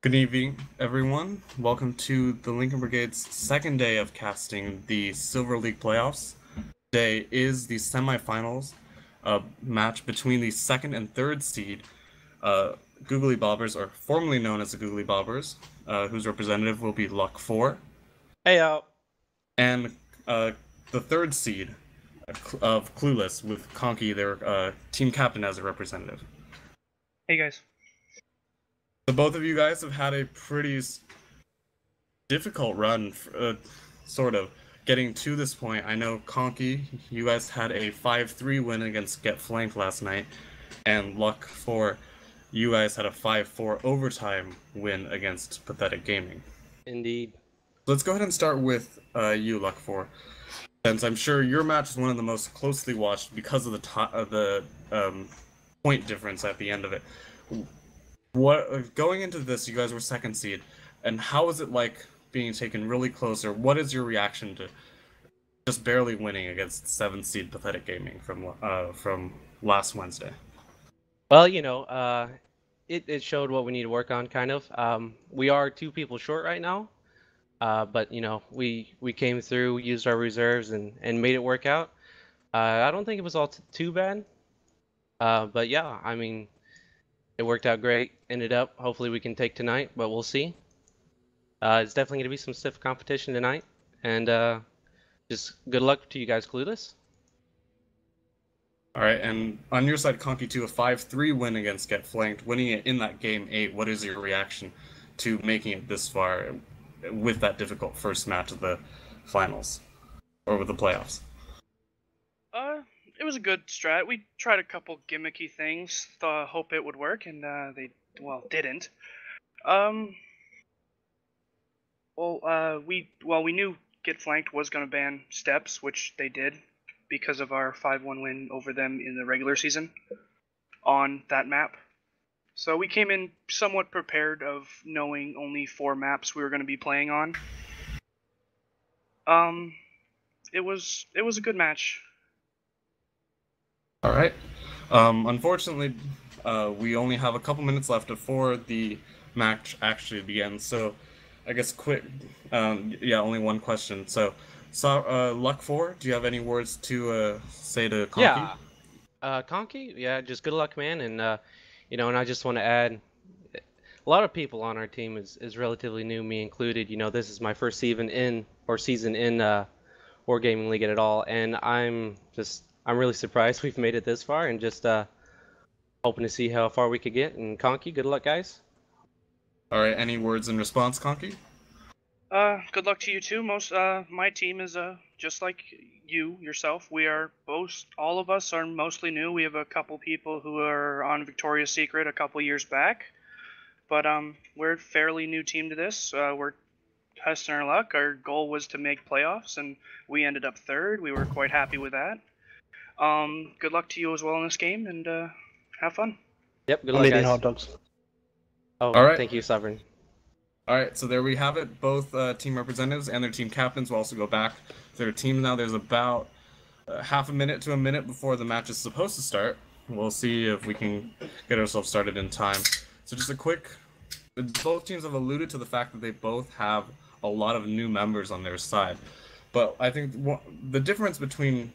Good evening, everyone. Welcome to the Lincoln Brigade's second day of casting the Silver League playoffs. Today is the semifinals match between the second and third seed Googlybobbers, or formerly known as the Googlybobbers, whose representative will be Luck 4, Hey, out. and the third seed of Clueless, with Conky, their team captain, as a representative. Hey, guys. So both of you guys have had a pretty difficult run, sort of, getting to this point. I know, Conky, you guys had a 5-3 win against Get Flanked last night, and Luck 4, you guys had a 5-4 overtime win against Pathetic Gaming. Indeed. Let's go ahead and start with you, Luck 4, since I'm sure your match is one of the most closely watched because of the point difference at the end of it. Going into this, you guys were second seed, and how was it like being taken really closer? What is your reaction to just barely winning against 7th seed Pathetic Gaming from last Wednesday? Well, it showed what we need to work on, kind of. We are 2 people short right now, but we came through, used our reserves, and made it work out. I don't think it was all too bad, but yeah, I mean, it worked out great. Ended up, hopefully, we can take tonight, but we'll see. It's definitely gonna be some stiff competition tonight, and just good luck to you guys, Clueless. All right, and on your side, Conky, to a 5-3 win against Get Flanked, winning it in that game 8. What is your reaction to making it this far with that difficult first match of the finals, or with the playoffs? It was a good strat. We tried a couple gimmicky things, hope it would work, and they didn't. We knew Get Flanked was gonna ban steps, which they did because of our 5-1 win over them in the regular season on that map. So we came in somewhat prepared of knowing only 4 maps we were going to be playing on. It was a good match. All right. Unfortunately, we only have a couple minutes left before the match actually begins. So, I guess quick. Only one question. So, Luck 4, do you have any words to say to Conky? Yeah, Conky, yeah, just good luck, man, and and I just want to add, a lot of people on our team is relatively new, me included. This is my first season in Wargaming League at all, and I'm really surprised we've made it this far, and just hoping to see how far we could get. And Conky, good luck, guys. All right, any words in response, Conky? Good luck to you too. My team is just like yourself. All of us are mostly new. We have a couple people who are on Victoria's Secret a couple years back, but we're a fairly new team to this. We're testing our luck. Our goal was to make playoffs, and we ended up third. We were quite happy with that. Good luck to you as well in this game, and have fun. Yep, good I'm luck, eating guys. hot dogs. Oh, All right. thank you, Sovereign. All right, so there we have it. Both team representatives and their team captains will also go back to their team now. There's about half a minute to a minute before the match is supposed to start. We'll see if we can get ourselves started in time. So just a quick, both teams have alluded to the fact that they both have a lot of new members on their side. But I think the difference between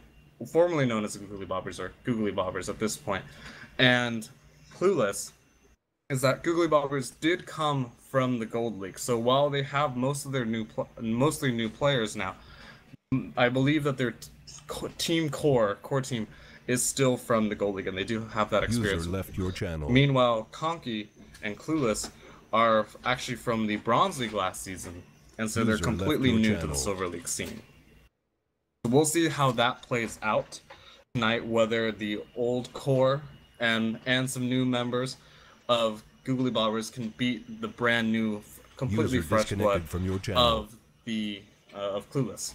formerly known as the Googlybobbers, or Googlybobbers at this point, and Clueless is that Googlybobbers did come from the Gold League. So while they have most of their mostly new players now, I believe that their core team is still from the Gold League, and they do have that experience. User left your channel. Meanwhile, Conky and Clueless are actually from the Bronze League last season, and so they're completely new to the Silver League scene. So we'll see how that plays out tonight, whether the old core and some new members of Googlybobbers can beat the brand new, completely fresh blood from your channel. of Clueless.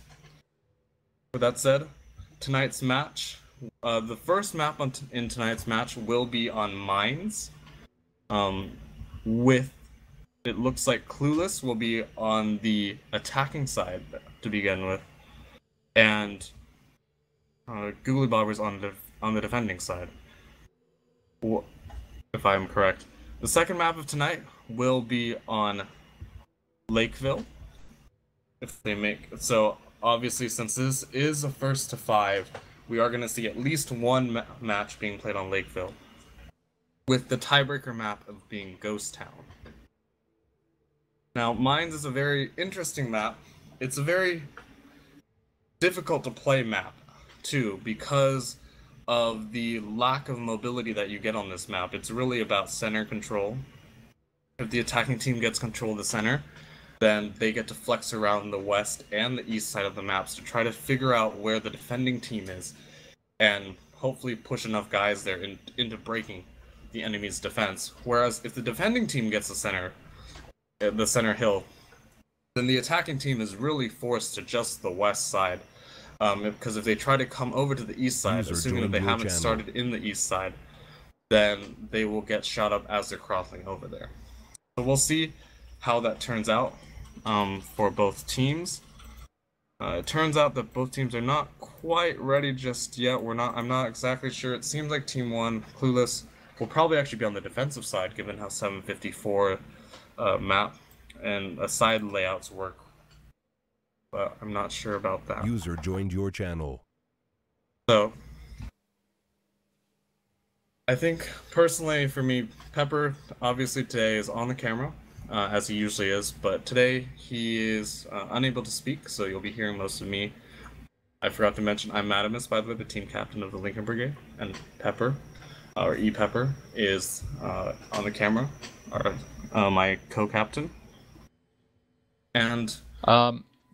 With that said, tonight's match, the first map in tonight's match will be on Mines. With, it looks like Clueless will be on the attacking side to begin with, and Googlybobbers on the defending side, if I'm correct. The second map of tonight will be on Lakeville. If they make so, obviously, since this is a first to 5, we are going to see at least one match being played on Lakeville, with the tiebreaker map of being Ghost Town. Now, Mines is a very interesting map. It's a very difficult to play map, too, because of the lack of mobility that you get on this map. It's really about center control. If the attacking team gets control of the center, then they get to flex around the west and the east side of the maps to try to figure out where the defending team is, and hopefully push enough guys there into breaking the enemy's defense. Whereas if the defending team gets the center hill, then the attacking team is really forced to just the west side. Because if they try to come over to the east side, assuming that they haven't started in the east side, then they will get shot up as they're crossing over there. So we'll see how that turns out for both teams. It turns out that both teams are not quite ready just yet. I'm not exactly sure. It seems like Team 1, Clueless, will probably actually be on the defensive side, given how 754 map and side layouts work. But I'm not sure about that. User joined your channel. So, I think, personally, for me, Pepper, obviously today is on the camera, as he usually is, but today he is unable to speak, so you'll be hearing most of me. I forgot to mention, I'm Madamus, by the way, the team captain of the Lincoln Brigade, and Pepper, or E-Pepper, is on the camera, or my co-captain. And...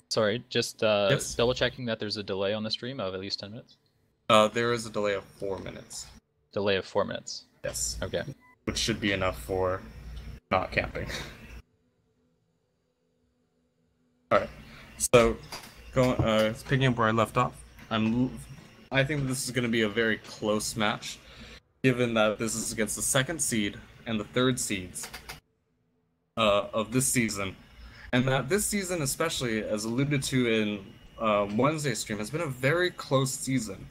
Sorry, just yes? double checking that there's a delay on the stream of at least 10 minutes. There is a delay of 4 minutes. Delay of 4 minutes. Yes. Okay. Which should be enough for not camping. Alright, so picking up where I left off, I think this is going to be a very close match, given that this is against the 2nd seed and the 3rd seeds of this season. And that this season, especially, as alluded to in Wednesday's stream, has been a very close season.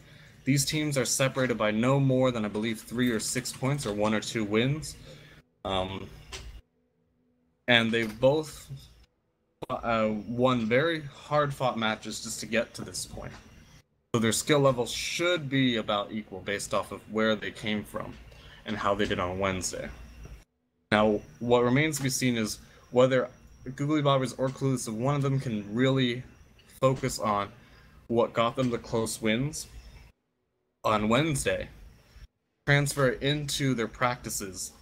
These teams are separated by no more than, I believe, 3 or 6 points, or 1 or 2 wins. And they've both won very hard-fought matches just to get to this point. So their skill levels should be about equal based off of where they came from and how they did on Wednesday. Now, what remains to be seen is whether Googlybobbers or Clueless, if one of them can really focus on what got them the close wins on Wednesday, transfer it into their practices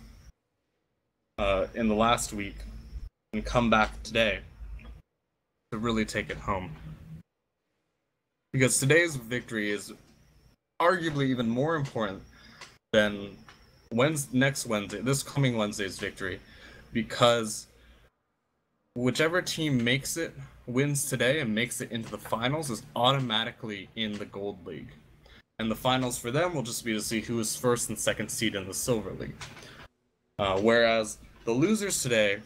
in the last week, and come back today to really take it home. Because today's victory is arguably even more important than next Wednesday, this coming Wednesday's victory, because whichever team wins today and makes it into the finals is automatically in the Gold League. And the finals for them will just be to see who is 1st and 2nd seed in the Silver League. Whereas the losers today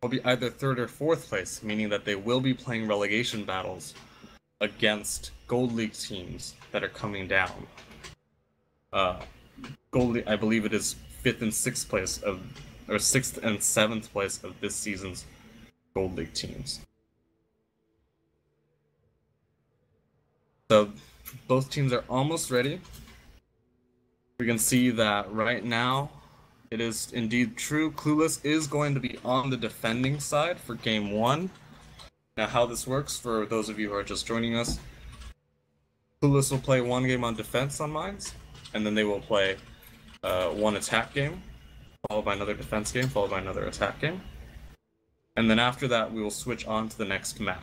will be either 3rd or 4th place, meaning that they will be playing relegation battles against Gold League teams that are coming down. Gold League, I believe it is 5th and 6th place or 6th and 7th place of this season's Gold League teams. So both teams are almost ready. We can see that right now it is indeed true. Clueless is going to be on the defending side for game 1. Now, how this works for those of you who are just joining us, Clueless will play 1 game on defense on Mines, and then they will play 1 attack game, followed by another defense game, followed by another attack game. And then after that, we will switch on to the next map.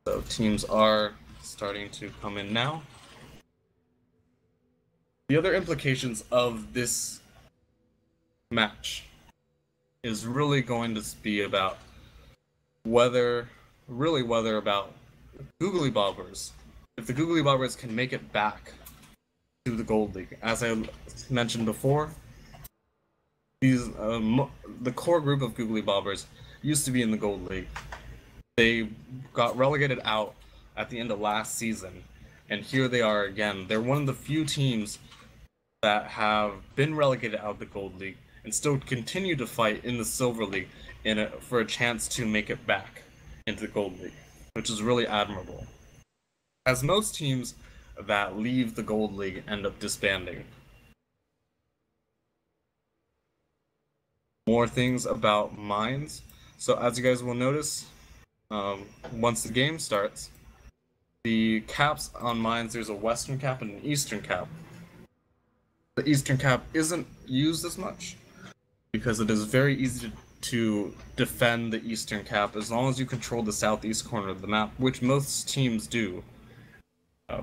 So teams are starting to come in now. The other implications of this match is really going to be about whether about Googlybobbers. If the Googlybobbers can make it back to the Gold League. As I mentioned before, these the core group of Googlybobbers used to be in the Gold League. They got relegated out at the end of last season, and here they are again. They're one of the few teams that have been relegated out of the Gold League and still continue to fight in the Silver League for a chance to make it back into the Gold League, which is really admirable. As most teams that leave the Gold League end up disbanding. More things about mines. So as you guys will notice, once the game starts, the caps on mines, there's a western cap and an eastern cap. The eastern cap isn't used as much because it is very easy to defend the eastern cap as long as you control the southeast corner of the map, which most teams do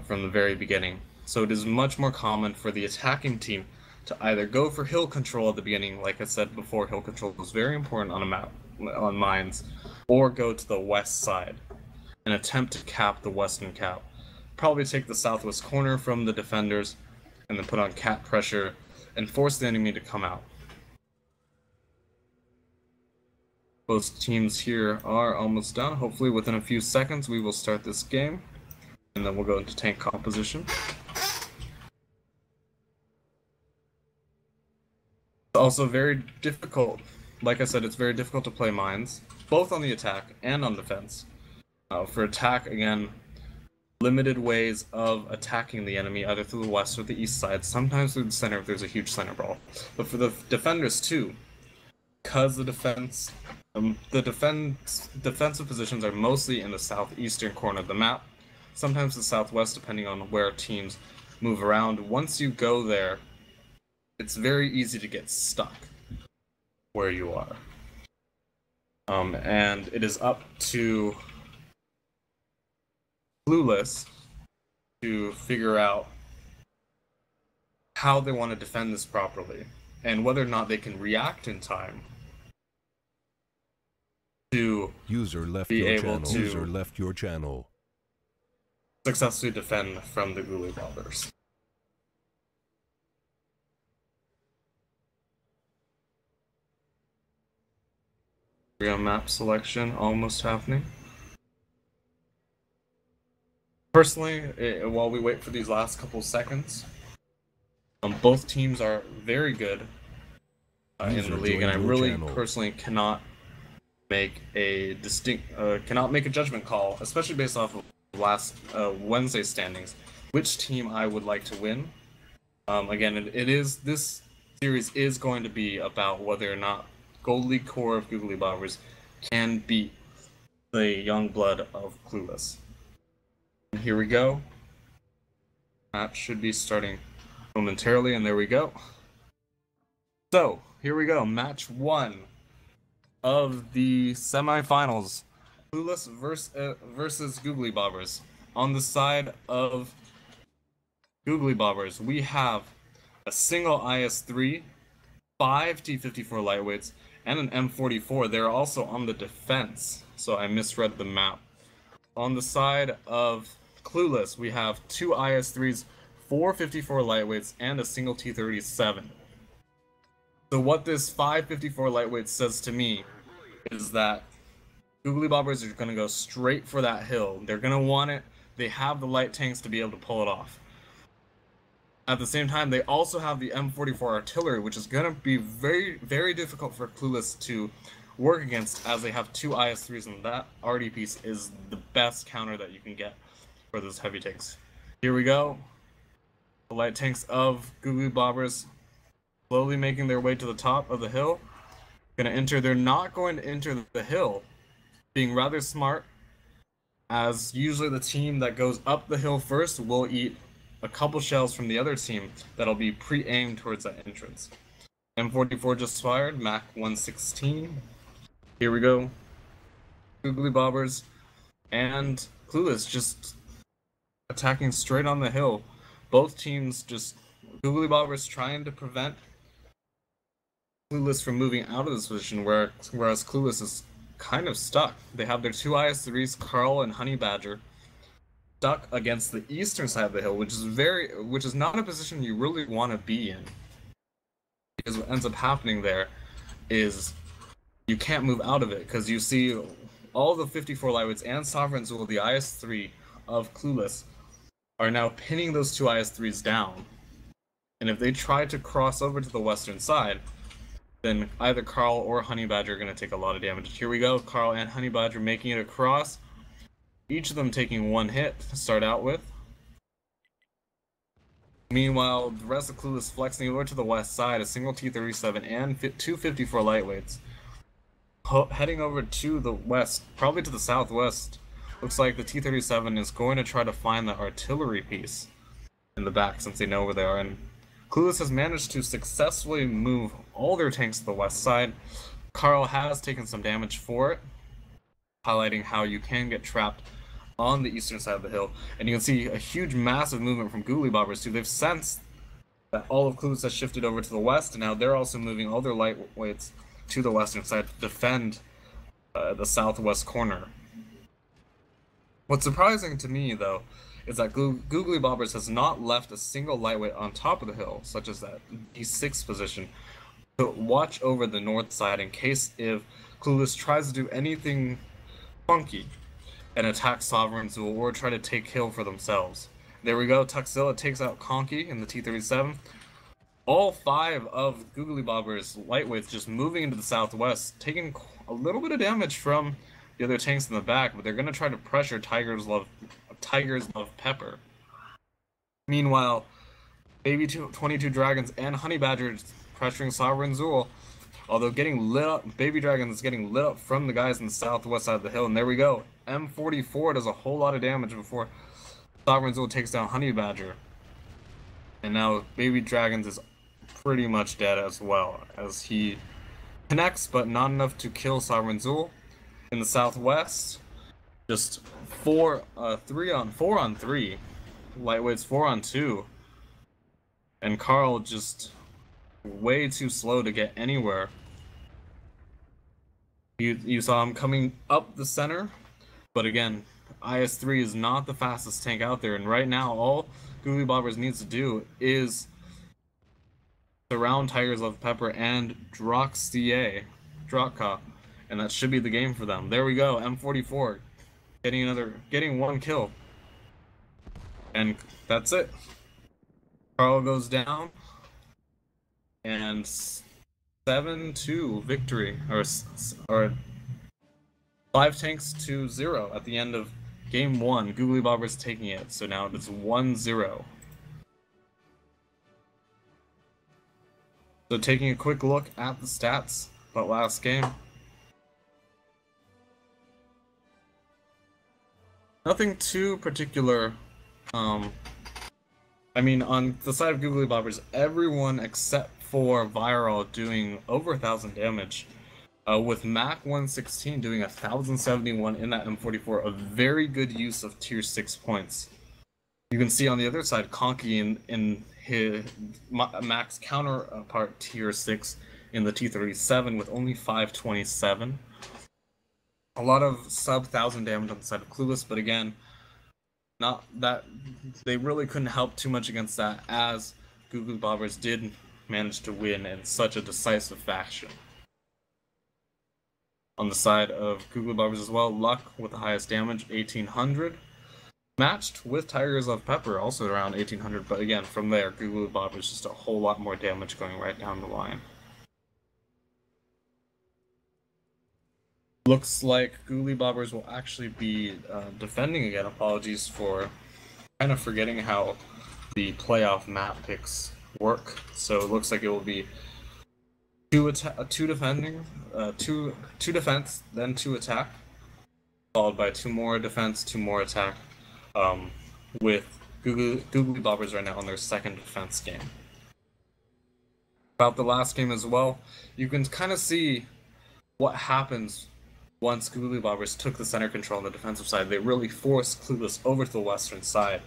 from the very beginning. So it is much more common for the attacking team to either go for hill control at the beginning, like I said before, hill control is very important on a map, on mines, or go to the west side and attempt to cap the western cap. Probably take the southwest corner from the defenders and then put on cap pressure and force the enemy to come out. Both teams here are almost done. Hopefully within a few seconds we will start this game, and then we'll go into tank composition. It's also very difficult. Like I said, it's very difficult to play mines, both on the attack and on defense. For attack, again, limited ways of attacking the enemy, either through the west or the east side, sometimes through the center if there's a huge center brawl. But for the defenders too, because the defensive positions are mostly in the southeastern corner of the map, sometimes the southwest, depending on where teams move around. Once you go there, it's very easy to get stuck where you are. And it is up to Clueless to figure out how they want to defend this properly and whether or not they can react in time to be able to successfully defend from the Googlybobbers. Real map selection almost happening. Personally, while we wait for these last couple seconds, both teams are very good in the league, and I really personally cannot make a judgment call, especially based off of last Wednesday standings, which team I would like to win. Again, this series is going to be about whether or not Gold League core of Googlybobbers can beat the young blood of Clueless. And here we go. Match should be starting momentarily, and there we go. So, here we go. Match 1 of the semifinals. Clueless versus Googlybobbers. On the side of Googlybobbers, we have a single IS-3, 5 T-54 lightweights, and an M44. They're also on the defense, so I misread the map. On the side of Clueless, we have 2 IS-3s, 4 54 lightweights, and a single T-37. So what this 5 54 lightweight says to me is that Googlybobbers are going to go straight for that hill. They're going to want it. They have the light tanks to be able to pull it off. At the same time, they also have the M44 artillery, which is going to be very, very difficult for Clueless to work against, as they have 2 IS-3s, and that RD piece is the best counter that you can get for those heavy tanks. Here we go. The light tanks of Googlybobbers slowly making their way to the top of the hill. They're not going to enter the hill, being rather smart, as usually the team that goes up the hill first will eat a couple shells from the other team that'll be pre-aimed towards that entrance. M44 just fired, Mach 116. Here we go. Googlybobbers and Clueless just attacking straight on the hill. Both teams just, Googlybobbers trying to prevent Clueless from moving out of this position, whereas Clueless is kind of stuck. They have their 2 IS-3s, Carl and Honey Badger, stuck against the eastern side of the hill, which is not a position you really want to be in. Because what ends up happening there is you can't move out of it, because you see all the 54 lightweights and Sovereigns, well, the IS-3 of Clueless, are now pinning those 2 IS-3s down. And if they try to cross over to the western side, then either Carl or Honey Badger are going to take a lot of damage. Here we go, Carl and Honey Badger making it across, each of them taking one hit to start out with. Meanwhile, the rest of Clueless flexing over to the west side, a single T-37 and 254 lightweights. Heading over to the west, probably to the southwest, looks like the T-37 is going to try to find the artillery piece in the back since they know where they are. And Clueless has managed to successfully move all their tanks to the west side. Carl has taken some damage for it, highlighting how you can get trapped on the eastern side of the hill. And you can see a huge, massive movement from Googlybobbers too. They've sensed that all of Clueless has shifted over to the west, and now they're also moving all their lightweights to the western side to defend the southwest corner. What's surprising to me, though, is that Googlybobbers has not left a single lightweight on top of the hill, such as that D6 position, to watch over the north side in case if Clueless tries to do anything funky and attack Sovereign Zool or try to take hill for themselves. There we go, Tuxzilla takes out Conky in the T-37. All 5 of Googlybobbers' lightweights just moving into the southwest, taking a little bit of damage from the other tanks in the back, but they're going to try to pressure Tiger's Love Pepper. Meanwhile, Baby 22 Dragons and Honey Badger pressuring Sovereign Zool, although getting lit up, Baby Dragon is getting lit up from the guys in the southwest side of the hill, and there we go. M44 does a whole lot of damage before Sovereign Zool takes down Honey Badger. And now Baby Dragons is pretty much dead as well, as he connects, but not enough to kill Sovereign Zool. In the southwest, just 4 on 3, lightweights 4 on 2, and Carl just way too slow to get anywhere. You saw him coming up the center, but again, IS-3 is not the fastest tank out there, and right now all Googlybobbers needs to do is surround Tiger's Love Pepper and Droxka, and that should be the game for them. There we go, M44 getting one kill, and that's it. Carl goes down, and 7-2 victory, or 5 tanks to 0 at the end of game 1. Googlybobbers taking it, so now it's 1-0. So taking a quick look at the stats about last game. Nothing too particular. I mean, on the side of Googlybobbers, everyone except for Viral doing over 1,000 damage, with Mac 116 doing 1,071 in that M44, a very good use of tier 6 points. You can see on the other side, Conky in his Mac's counterpart tier 6 in the T-37 with only 527. A lot of sub 1,000 damage on the side of Clueless, but again, not that they really couldn't help too much against that, as Googlybobbers did manage to win in such a decisive fashion. On the side of Googlybobbers as well, Luck with the highest damage, 1,800. Matched with Tiger's Love Pepper, also around 1,800, but again, from there, Googlybobbers just a whole lot more damage going right down the line. Looks like Googlybobbers will actually be defending again. Apologies for kind of forgetting how the playoff map picks work. So it looks like it will be two defense, then 2 attack, followed by 2 more defense, 2 more attack, with Googlybobbers right now on their 2nd defense game. About the last game as well, you can kind of see what happens once Googlybobbers took the center control on the defensive side. They really forced Clueless over to the western side,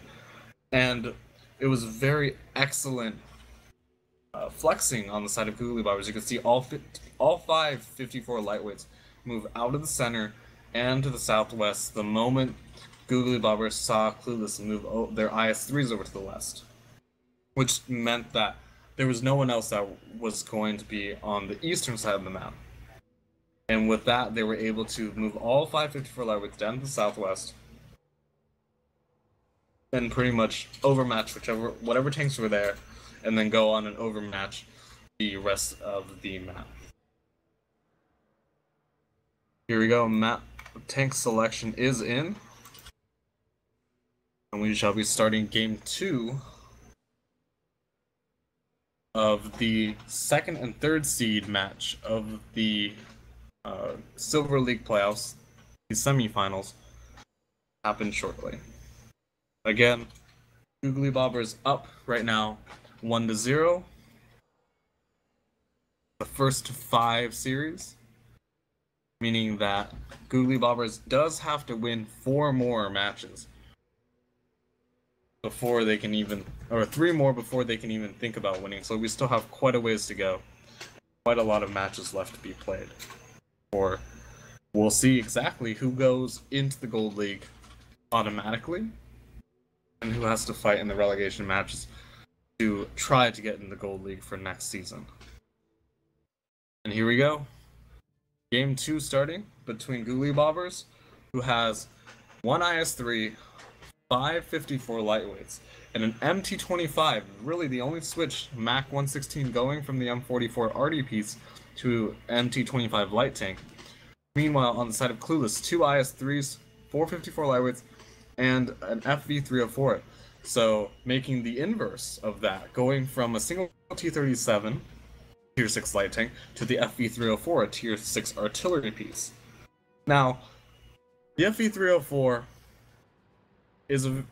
and it was very excellent flexing on the side of Googlybobbers. You can see all 5 54 lightweights move out of the center and to the southwest the moment Googlybobbers saw Clueless move their IS-3s over to the west, which meant that there was no one else that was going to be on the eastern side of the map. And with that, they were able to move all 5 54 lightweights down to the southwest and pretty much overmatch whatever tanks were there, and then go on and overmatch the rest of the map. Here we go, map tank selection is in. And we shall be starting game 2 of the second and third seed match of the Silver League playoffs. The semifinals happen shortly. Again, Googlybobbers up right now 1-0. The first 5 series, meaning that Googlybobbers does have to win 4 more matches before they can even, or 3 more before they can even think about winning. So we still have quite a ways to go. Quite a lot of matches left to be played. Or we'll see exactly who goes into the Gold League automatically and who has to fight in the relegation matches to try to get in the Gold League for next season. And here we go. Game 2 starting between Googlybobbers, who has 1 IS-3, 5 54 lightweights, and an MT-25, really the only switch MAC 116 going from the M44 RD piece to MT-25 light tank. Meanwhile, on the side of Clueless, 2 IS-3s, 4 54 lightweights, and an FV-304. So making the inverse of that, going from a single T-37 Tier 6 light tank to the FV-304, a Tier 6 artillery piece. Now, the FV-304 is a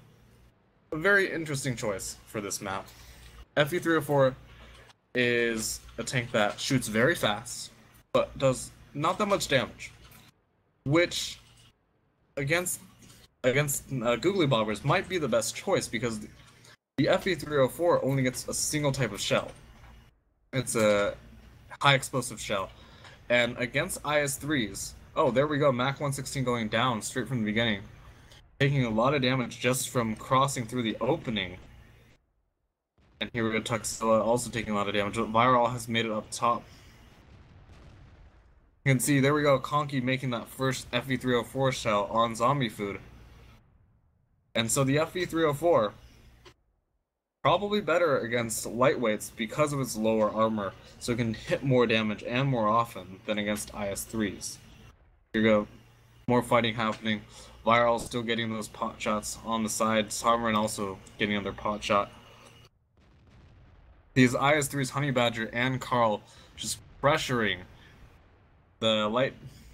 very interesting choice for this map. FV-304 is a tank that shoots very fast, but does not that much damage, which against Googlybobbers might be the best choice because the FV-304 only gets a single type of shell. It's a high explosive shell, and against IS-3s, oh, there we go, MAC 116 going down straight from the beginning, taking a lot of damage just from crossing through the opening. And here we go, Tuxilla also taking a lot of damage, but Viral has made it up top. You can see, there we go, Conky making that first FV-304 shell on zombie food. And so the FV-304, probably better against lightweights because of its lower armor, so it can hit more damage and more often than against IS-3s. Here we go, more fighting happening. Viral still getting those pot shots on the side, Sovereign also getting another pot shot. These IS-3s, Honey Badger and Carl, just pressuring the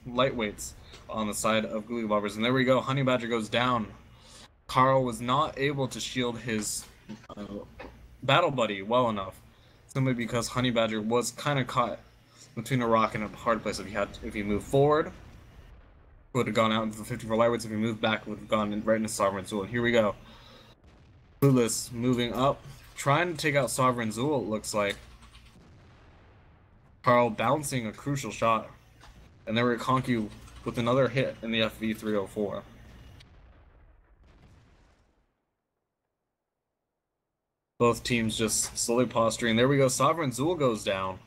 lightweights on the side of Googlybobbers. And there we go, Honey Badger goes down. Carl was not able to shield his battle buddy well enough, simply because Honey Badger was kind of caught between a rock and a hard place. If he moved forward, would have gone out into the 54 lightweights. If he moved back, would have gone right into Sovereign Zool. And here we go. Clueless moving up, trying to take out Sovereign Zool, it looks like. Carl bouncing a crucial shot. And there we go, Conky with another hit in the FV-304. Both teams just slowly posturing. There we go, Sovereign Zool goes down,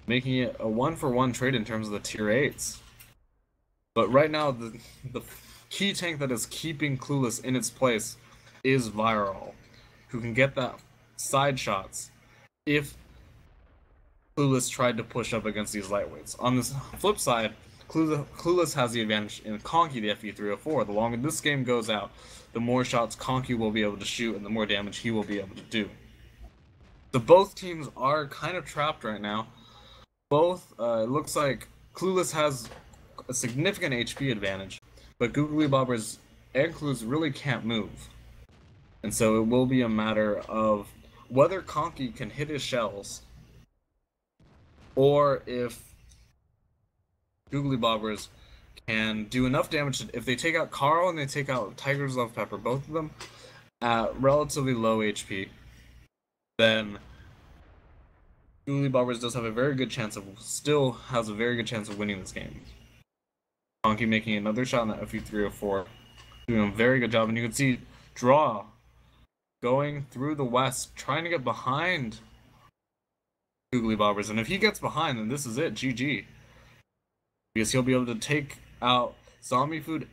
making it a 1-for-1 trade in terms of the Tier 8s. But right now, the key tank that is keeping Clueless in its place is Viral, who can get that side shots if Clueless tried to push up against these lightweights. On the flip side, Clueless has the advantage in Conky, the FV-304. The longer this game goes out, the more shots Conky will be able to shoot and the more damage he will be able to do. So both teams are kind of trapped right now. Both, it looks like Clueless has a significant HP advantage, but Googlybobbers and Clueless really can't move. And so it will be a matter of whether Conky can hit his shells, or if Googlybobbers can do enough damage. If they take out Carl and they take out Tiger's Love Pepper, both of them at relatively low HP, then Googlybobbers does have a very good chance of, still has a very good chance of winning this game. Conky making another shot on that FV-304, doing a very good job, and you can see Draw going through the west, trying to get behind Googlybobbers, and if he gets behind, then this is it, GG. Because he'll be able to take out Zombie Food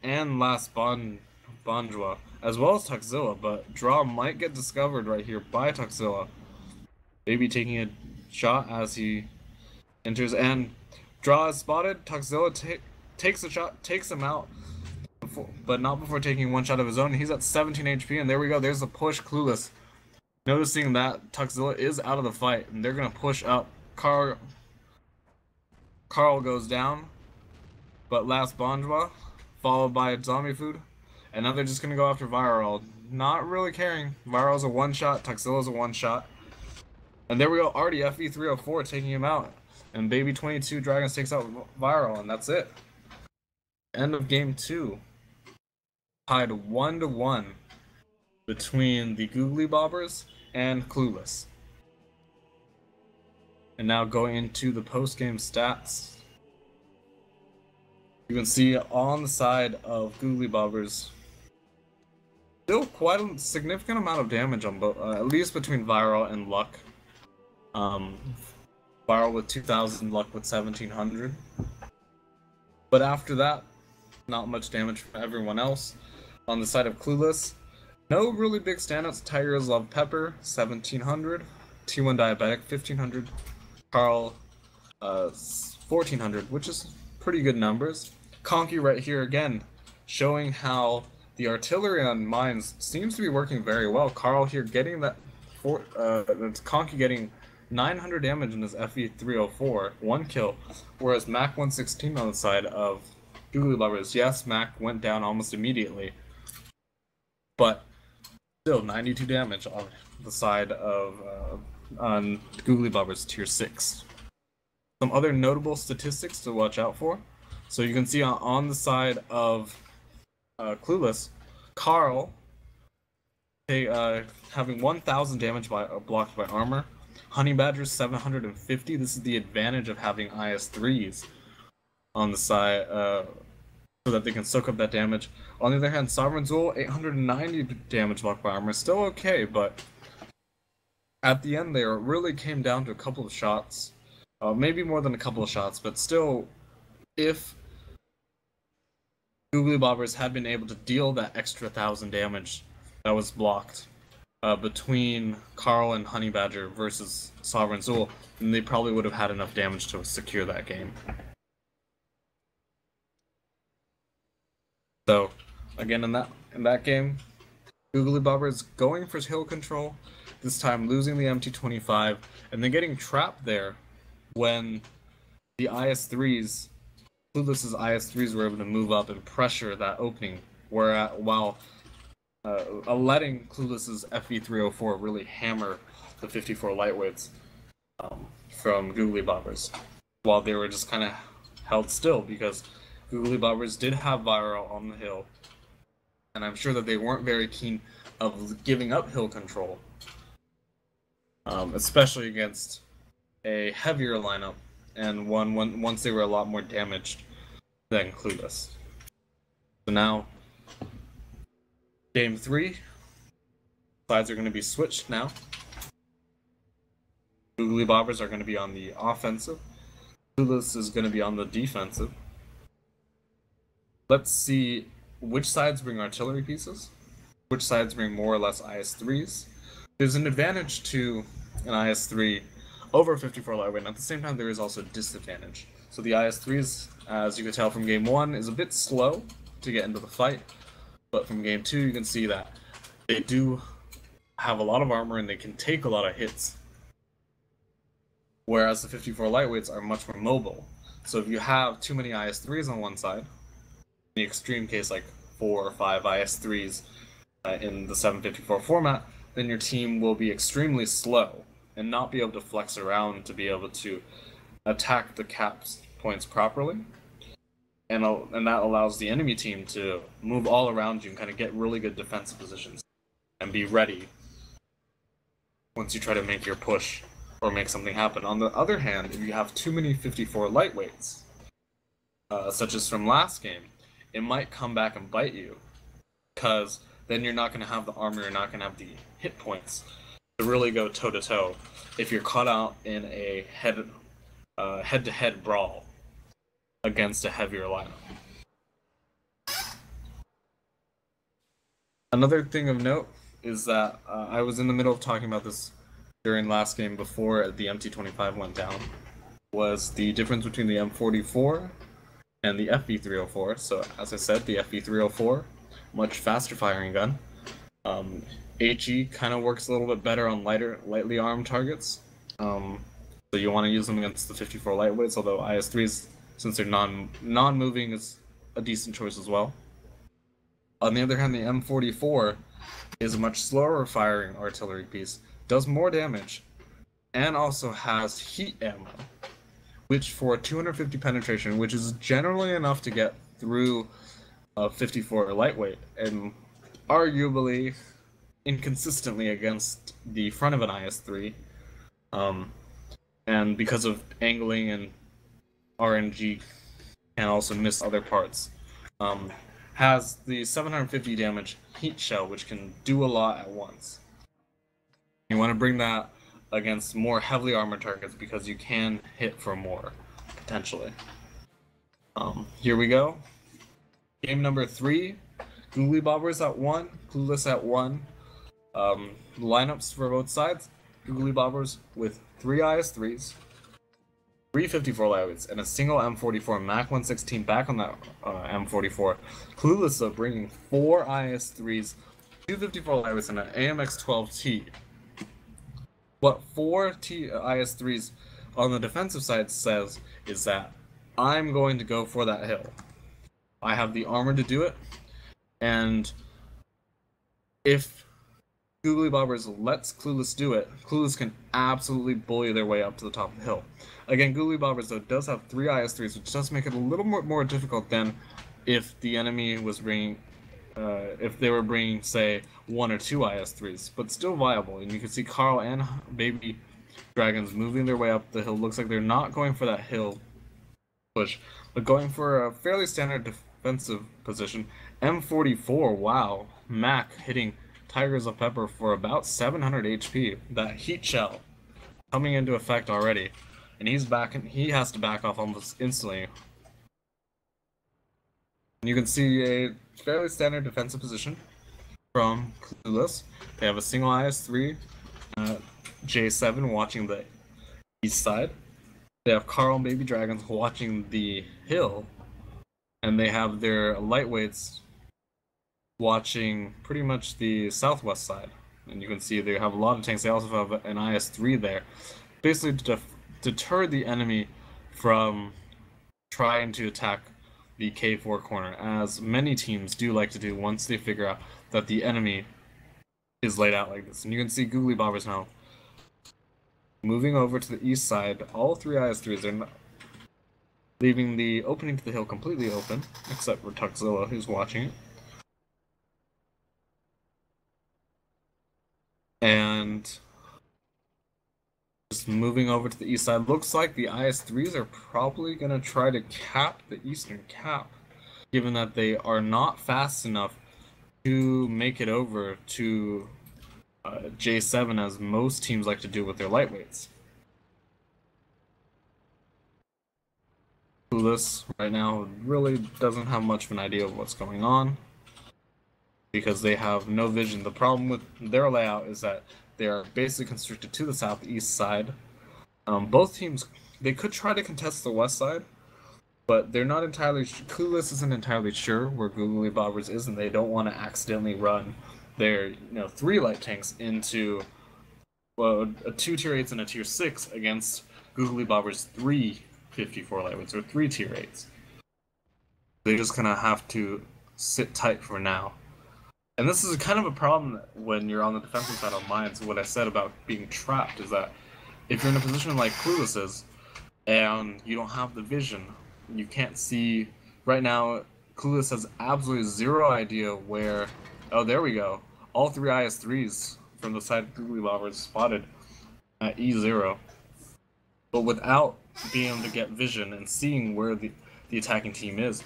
and Last Bonjour, as well as Tuxilla, but Draw might get discovered right here by Tuxilla. Maybe taking a shot as he enters, and Draw is spotted. Tuxzilla takes a shot, takes him out, but not before taking one shot of his own. He's at 17 HP, and there we go. There's the push. Clueless, noticing that Tuxzilla is out of the fight, and they're gonna push up. Carl goes down, but last Bonjwa, followed by Zombie Food, and now they're just gonna go after Viral. Not really caring. Viral's a one-shot. Tuxzilla's a one-shot. And there we go, already FE304 taking him out. And Baby 22 Dragons takes out Viral, and that's it. End of game 2. Tied 1-1 between the Googlybobbers and Clueless. And now going into the post-game stats. You can see on the side of Googlybobbers, still quite a significant amount of damage on both, at least between Viral and Luck. Viral with 2,000, Luck with 1,700. But after that, not much damage from everyone else. On the side of Clueless, no really big standouts. Tigers Love Pepper, 1,700. T1 Diabetic, 1,500. Carl, 1,400, which is pretty good numbers. Conky right here again, showing how the artillery on mines seems to be working very well. Carl here getting that, Conky getting 900 damage in his FE304, 1 kill, whereas Mac 116 on the side of Googlybobbers. Yes, Mac went down almost immediately, but still 92 damage on the side of on Googlybobbers tier 6. Some other notable statistics to watch out for. So you can see on the side of Clueless, Carl having 1,000 damage blocked by armor. Honey Badger's 750. This is the advantage of having IS3s on the side, so that they can soak up that damage. On the other hand, Sovereign Zool, 890 damage blocked by armor. Still okay, but at the end there, it really came down to a couple of shots. Maybe more than a couple of shots, but still, if Googlybobbers had been able to deal that extra 1,000 damage that was blocked between Carl and Honey Badger versus Sovereign Zool, then they probably would have had enough damage to secure that game. So, again, in that game, Googlybobbers going for hill control, this time losing the MT25, and then getting trapped there when the IS3s, Clueless's IS3s, were able to move up and pressure that opening, while letting Clueless's FE304 really hammer the 54 lightweights from Googlybobbers, while they were just kind of held still, because Googlybobbers did have Viral on the hill, and I'm sure that they weren't very keen of giving up hill control, especially against a heavier lineup, and once they were a lot more damaged than Clueless. So now, Game 3, sides are going to be switched now. Googlybobbers are going to be on the offensive. Clueless is going to be on the defensive. Let's see which sides bring artillery pieces, which sides bring more or less IS-3s. There's an advantage to an IS-3 over 54 lightweight, and at the same time there is also a disadvantage. So the IS-3s, as you can tell from Game 1, is a bit slow to get into the fight, but from Game 2 you can see that they do have a lot of armor and they can take a lot of hits, whereas the 54 lightweights are much more mobile. So if you have too many IS-3s on one side, in the extreme case like 4 or 5 IS-3s in the 754 format, then your team will be extremely slow and not be able to flex around to be able to attack the caps points properly. And that allows the enemy team to move all around you and kind of get really good defensive positions and be ready once you try to make your push or make something happen. On the other hand, if you have too many 54 lightweights, such as from last game, it might come back and bite you, because then you're not going to have the armor, you're not going to have the hit points to really go toe-to-toe if you're caught out in a head-to-head brawl against a heavier lineup. Another thing of note is that I was in the middle of talking about this during last game before the MT25 went down. was the difference between the M44 and the FV304. So as I said, the FV304, much faster firing gun. HE kind of works a little bit better on lightly armed targets. So you want to use them against the 54 lightweights, although IS-3s, since they're non-moving, is a decent choice as well. On the other hand, the M44 is a much slower firing artillery piece, does more damage, and also has heat ammo, which for 250 penetration, which is generally enough to get through a 54 lightweight, and arguably inconsistently against the front of an IS-3, and because of angling and RNG can also miss other parts. Has the 750 damage heat shell, which can do a lot at once. You want to bring that against more heavily armored targets because you can hit for more, potentially. Here we go. Game number 3. Googlybobbers at 1, Clueless at 1. Lineups for both sides. Googlybobbers with 3 IS-3s, 3 54 lightweights, and a single M44 Mac 116 back on that M44. Clueless though bringing 4 IS-3s, 2 54 lightweights, and an AMX-12T. What 4 IS-3s on the defensive side says is that I'm going to go for that hill. I have the armor to do it, and if Googlybobbers lets Clueless do it, Clueless can absolutely bully their way up to the top of the hill. Again, Googlybobbers though does have 3 IS-3s, which does make it a little more difficult than if the enemy was bringing, if they were bringing, say, 1 or 2 IS-3s, but still viable. And you can see Carl and Baby Dragons moving their way up the hill. Looks like they're not going for that hill push, but going for a fairly standard defensive position. M44, wow, Mac hitting Tigers of Pepper for about 700 HP. That heat shell coming into effect already, and he's back, and he has to back off almost instantly. And you can see a fairly standard defensive position from Clueless. They have a single IS-3, J7 watching the east side. They have Carl and Baby Dragons watching the hill, and they have their lightweights watching pretty much the southwest side. And you can see they have a lot of tanks. They also have an IS-3 there, basically to deter the enemy from trying to attack the K4 corner, as many teams do like to do once they figure out that the enemy is laid out like this. And you can see Googlybobbers now moving over to the east side. All 3 IS-3s are leaving the opening to the hill completely open, except for Tuxzilla, who's watching it. And just moving over to the east side, looks like the IS-3s are probably going to try to cap the eastern cap, given that they are not fast enough to make it over to J7, as most teams like to do with their lightweights. Clueless right now really doesn't have much of an idea of what's going on, because they have no vision. The problem with their layout is that they are basically constricted to the southeast side. Both teams, they could try to contest the west side, but they're not entirely Clueless isn't entirely sure where Googlybobbers is, and they don't want to accidentally run their 3 light tanks into a 2 tier 8s and a tier 6 against Googlybobbers 3 54 lightweights or 3 tier 8s. They just kind of have to sit tight for now. And this is kind of a problem when you're on the defensive side of mines. What I said about being trapped is that if you're in a position like Clueless is, and you don't have the vision, you can't see. Right now, Clueless has absolutely zero idea where. Oh, there we go. All 3 IS-3s from the side of Googlybobbers spotted at E0. But without being able to get vision and seeing where the attacking team is,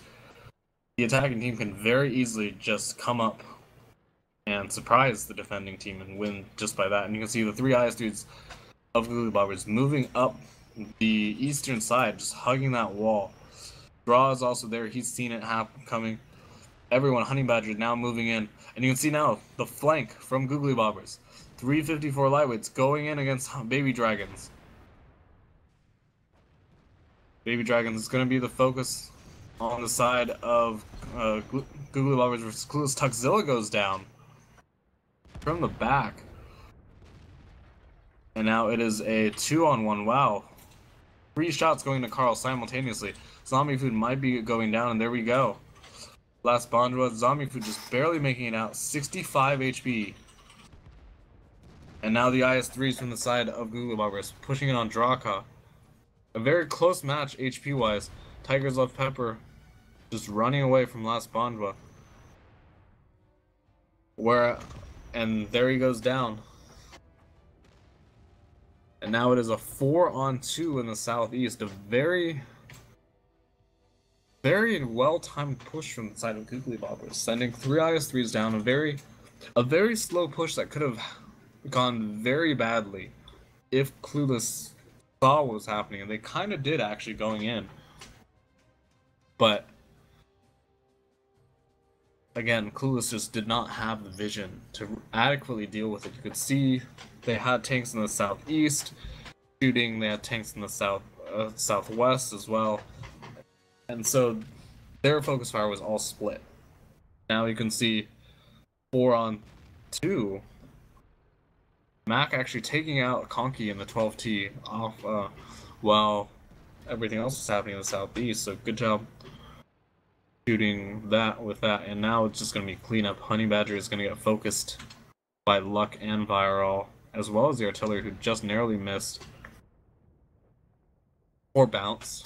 the attacking team can very easily just come up and surprise the defending team and win just by that. And you can see the 3 IS-3s of Googlybobbers moving up the eastern side, just hugging that wall. Draw is also there. He's seen it coming. Everyone, Honey Badger now moving in. And you can see now the flank from Googlybobbers. 354 lightweights going in against Baby Dragons. Baby Dragons is going to be the focus on the side of Googlybobbers versus Clueless. Tuxzilla goes down from the back. And now it is a 2-on-1. Wow. 3 shots going to Carl simultaneously. Zombie Food might be going down, and there we go. Last Bondra, Zombie Food just barely making it out. 65 HP. And now the IS-3s from the side of Googlybobbers, pushing it on Draka. A very close match HP-wise. Tigers Love Pepper just running away from Last Bondra. And there he goes down. And now it is a 4-on-2 in the southeast. A very, very well-timed push from the side of Googlybobbers, sending 3 IS-3s down. A very slow push that could have gone very badly if Clueless saw what was happening, and they kind of did actually going in. But again, Clueless just did not have the vision to adequately deal with it. You could see they had tanks in the southeast shooting, they had tanks in the southwest as well, and so their focus fire was all split. Now you can see 4-on-2. Mac actually taking out Conky in the 12T off while everything else was happening in the southeast, so good job shooting that with that. And now it's just going to be cleanup. Honey Badger is going to get focused by Luck and Viral, as well as the artillery, who just narrowly missed. 4 bounce.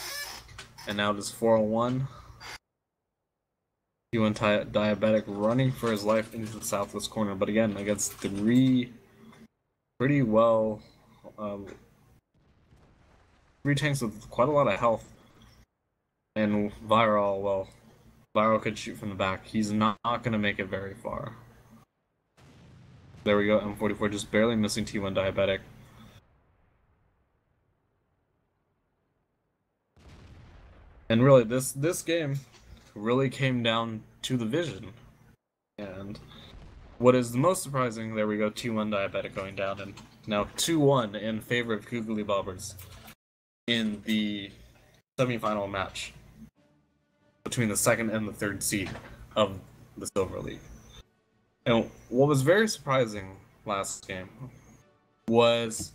And now it is 4-on-1. T1 Diabetic running for his life into the southwest corner, but again, against 3 pretty well, 3 tanks with quite a lot of health. And Viral, well, Viral could shoot from the back. He's not going to make it very far. There we go, M44 just barely missing T1 Diabetic. And really, this game really came down to the vision. And what is the most surprising, there we go, T1 Diabetic going down, and now 2-1 in favor of Googlybobbers in the semifinal match between the 2nd and the 3rd seed of the Silver League. And what was very surprising last game was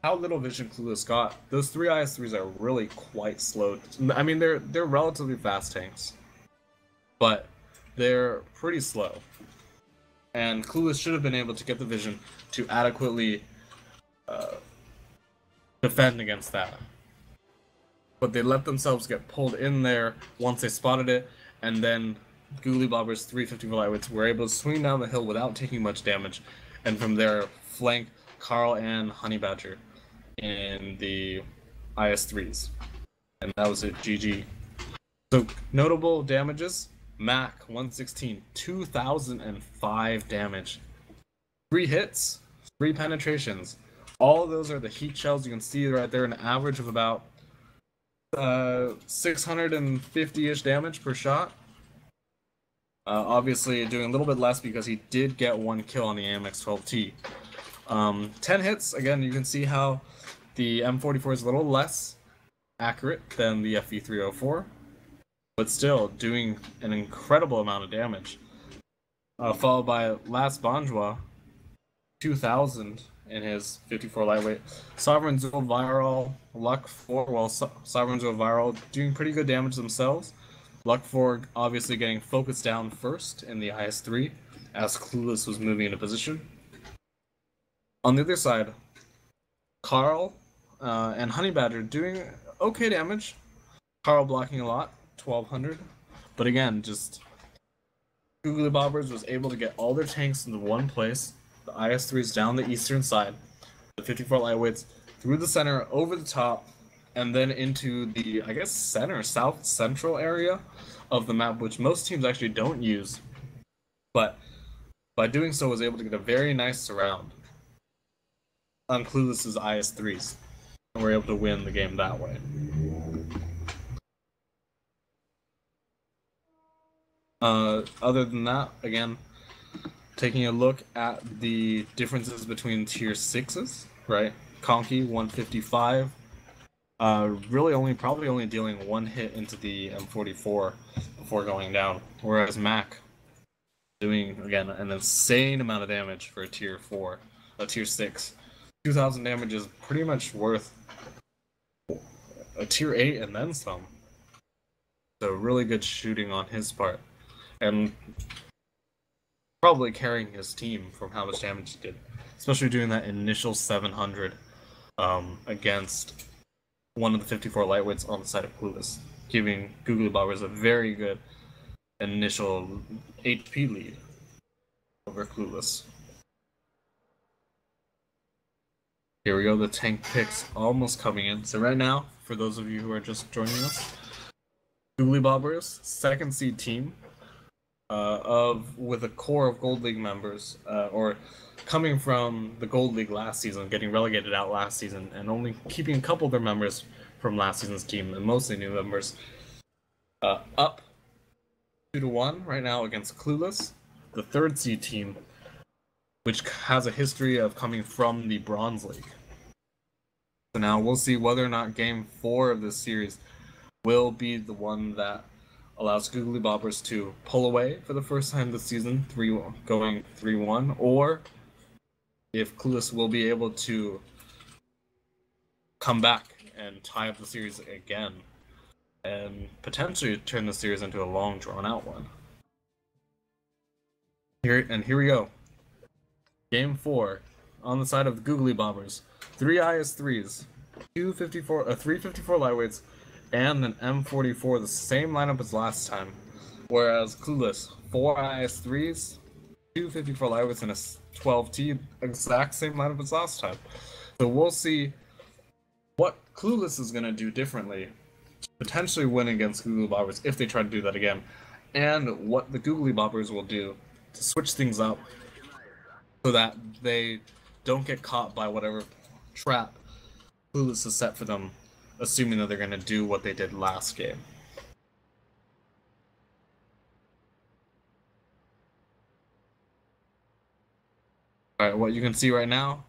how little vision Clueless got. Those 3 IS-3s are really quite slow. I mean, they're relatively fast tanks, but they're pretty slow. And Clueless should have been able to get the vision to adequately defend against that. But they let themselves get pulled in there once they spotted it, and then Googlybobbers 354 lightweights were able to swing down the hill without taking much damage, and from there flank Carl and Honey Badger in the IS-3s. And that was it, GG. So notable damages: Mac 116, 2005 damage, 3 hits, 3 penetrations. All of those are the heat shells. You can see right there an average of about 650-ish damage per shot. Obviously doing a little bit less because he did get 1 kill on the AMX 12T. 10 hits, again, you can see how the M44 is a little less accurate than the FV304, but still doing an incredible amount of damage. Followed by Last Bonjour, 2000 in his 54 lightweight. Sovereign Zul Viral, Luck 4, well, Sovereign Zul Viral doing pretty good damage themselves. Luck 4 obviously getting focused down first in the IS-3 as Clueless was moving into position. On the other side, Carl and Honey Badger doing okay damage. Carl blocking a lot, 1200. But again, just Googlybobbers was able to get all their tanks into one place. The IS-3s down the eastern side, the 54 lightweights through the center, over the top, and then into the, I guess, south central area of the map, which most teams actually don't use. But by doing so, was able to get a very nice surround on Clueless's IS-3s, and were able to win the game that way. Other than that, again, taking a look at the differences between tier 6s, right? Conky 155, Really probably only dealing one hit into the M44 before going down, whereas Mac doing, again, an insane amount of damage for a tier 4, a tier 6. 2,000 damage is pretty much worth a tier 8 and then some. So really good shooting on his part. And probably carrying his team from how much damage he did. Especially doing that initial 700 against one of the 54 lightweights on the side of Clueless, giving Googlybobbers a very good initial HP lead over Clueless. Here we go, the tank picks almost coming in. So right now, for those of you who are just joining us, Googlybobbers, second seed team, with a core of Gold League members, or coming from the Gold League last season, getting relegated out last season, and only keeping a couple of their members from last season's team, and mostly new members, up 2-1 right now against Clueless, the third seed team, which has a history of coming from the Bronze League. So now we'll see whether or not Game 4 of this series will be the one that allows Googlybobbers to pull away for the first time this season, going 3-1, or if Clueless will be able to come back and tie up the series again and potentially turn the series into a long, drawn-out one. Here we go. Game 4 on the side of the Googlybobbers. 3 IS-3s, 354 lightweights, and an M44, the same lineup as last time. Whereas Clueless, 4 IS-3s, 2 54 lightweights, and a 12T, exact same lineup as last time. So we'll see what Clueless is going to do differently to potentially win against Googlybobbers if they try to do that again, and what the Googlybobbers will do to switch things up so that they don't get caught by whatever trap Clueless has set for them, assuming that they're going to do what they did last game. Alright, what you can see right now,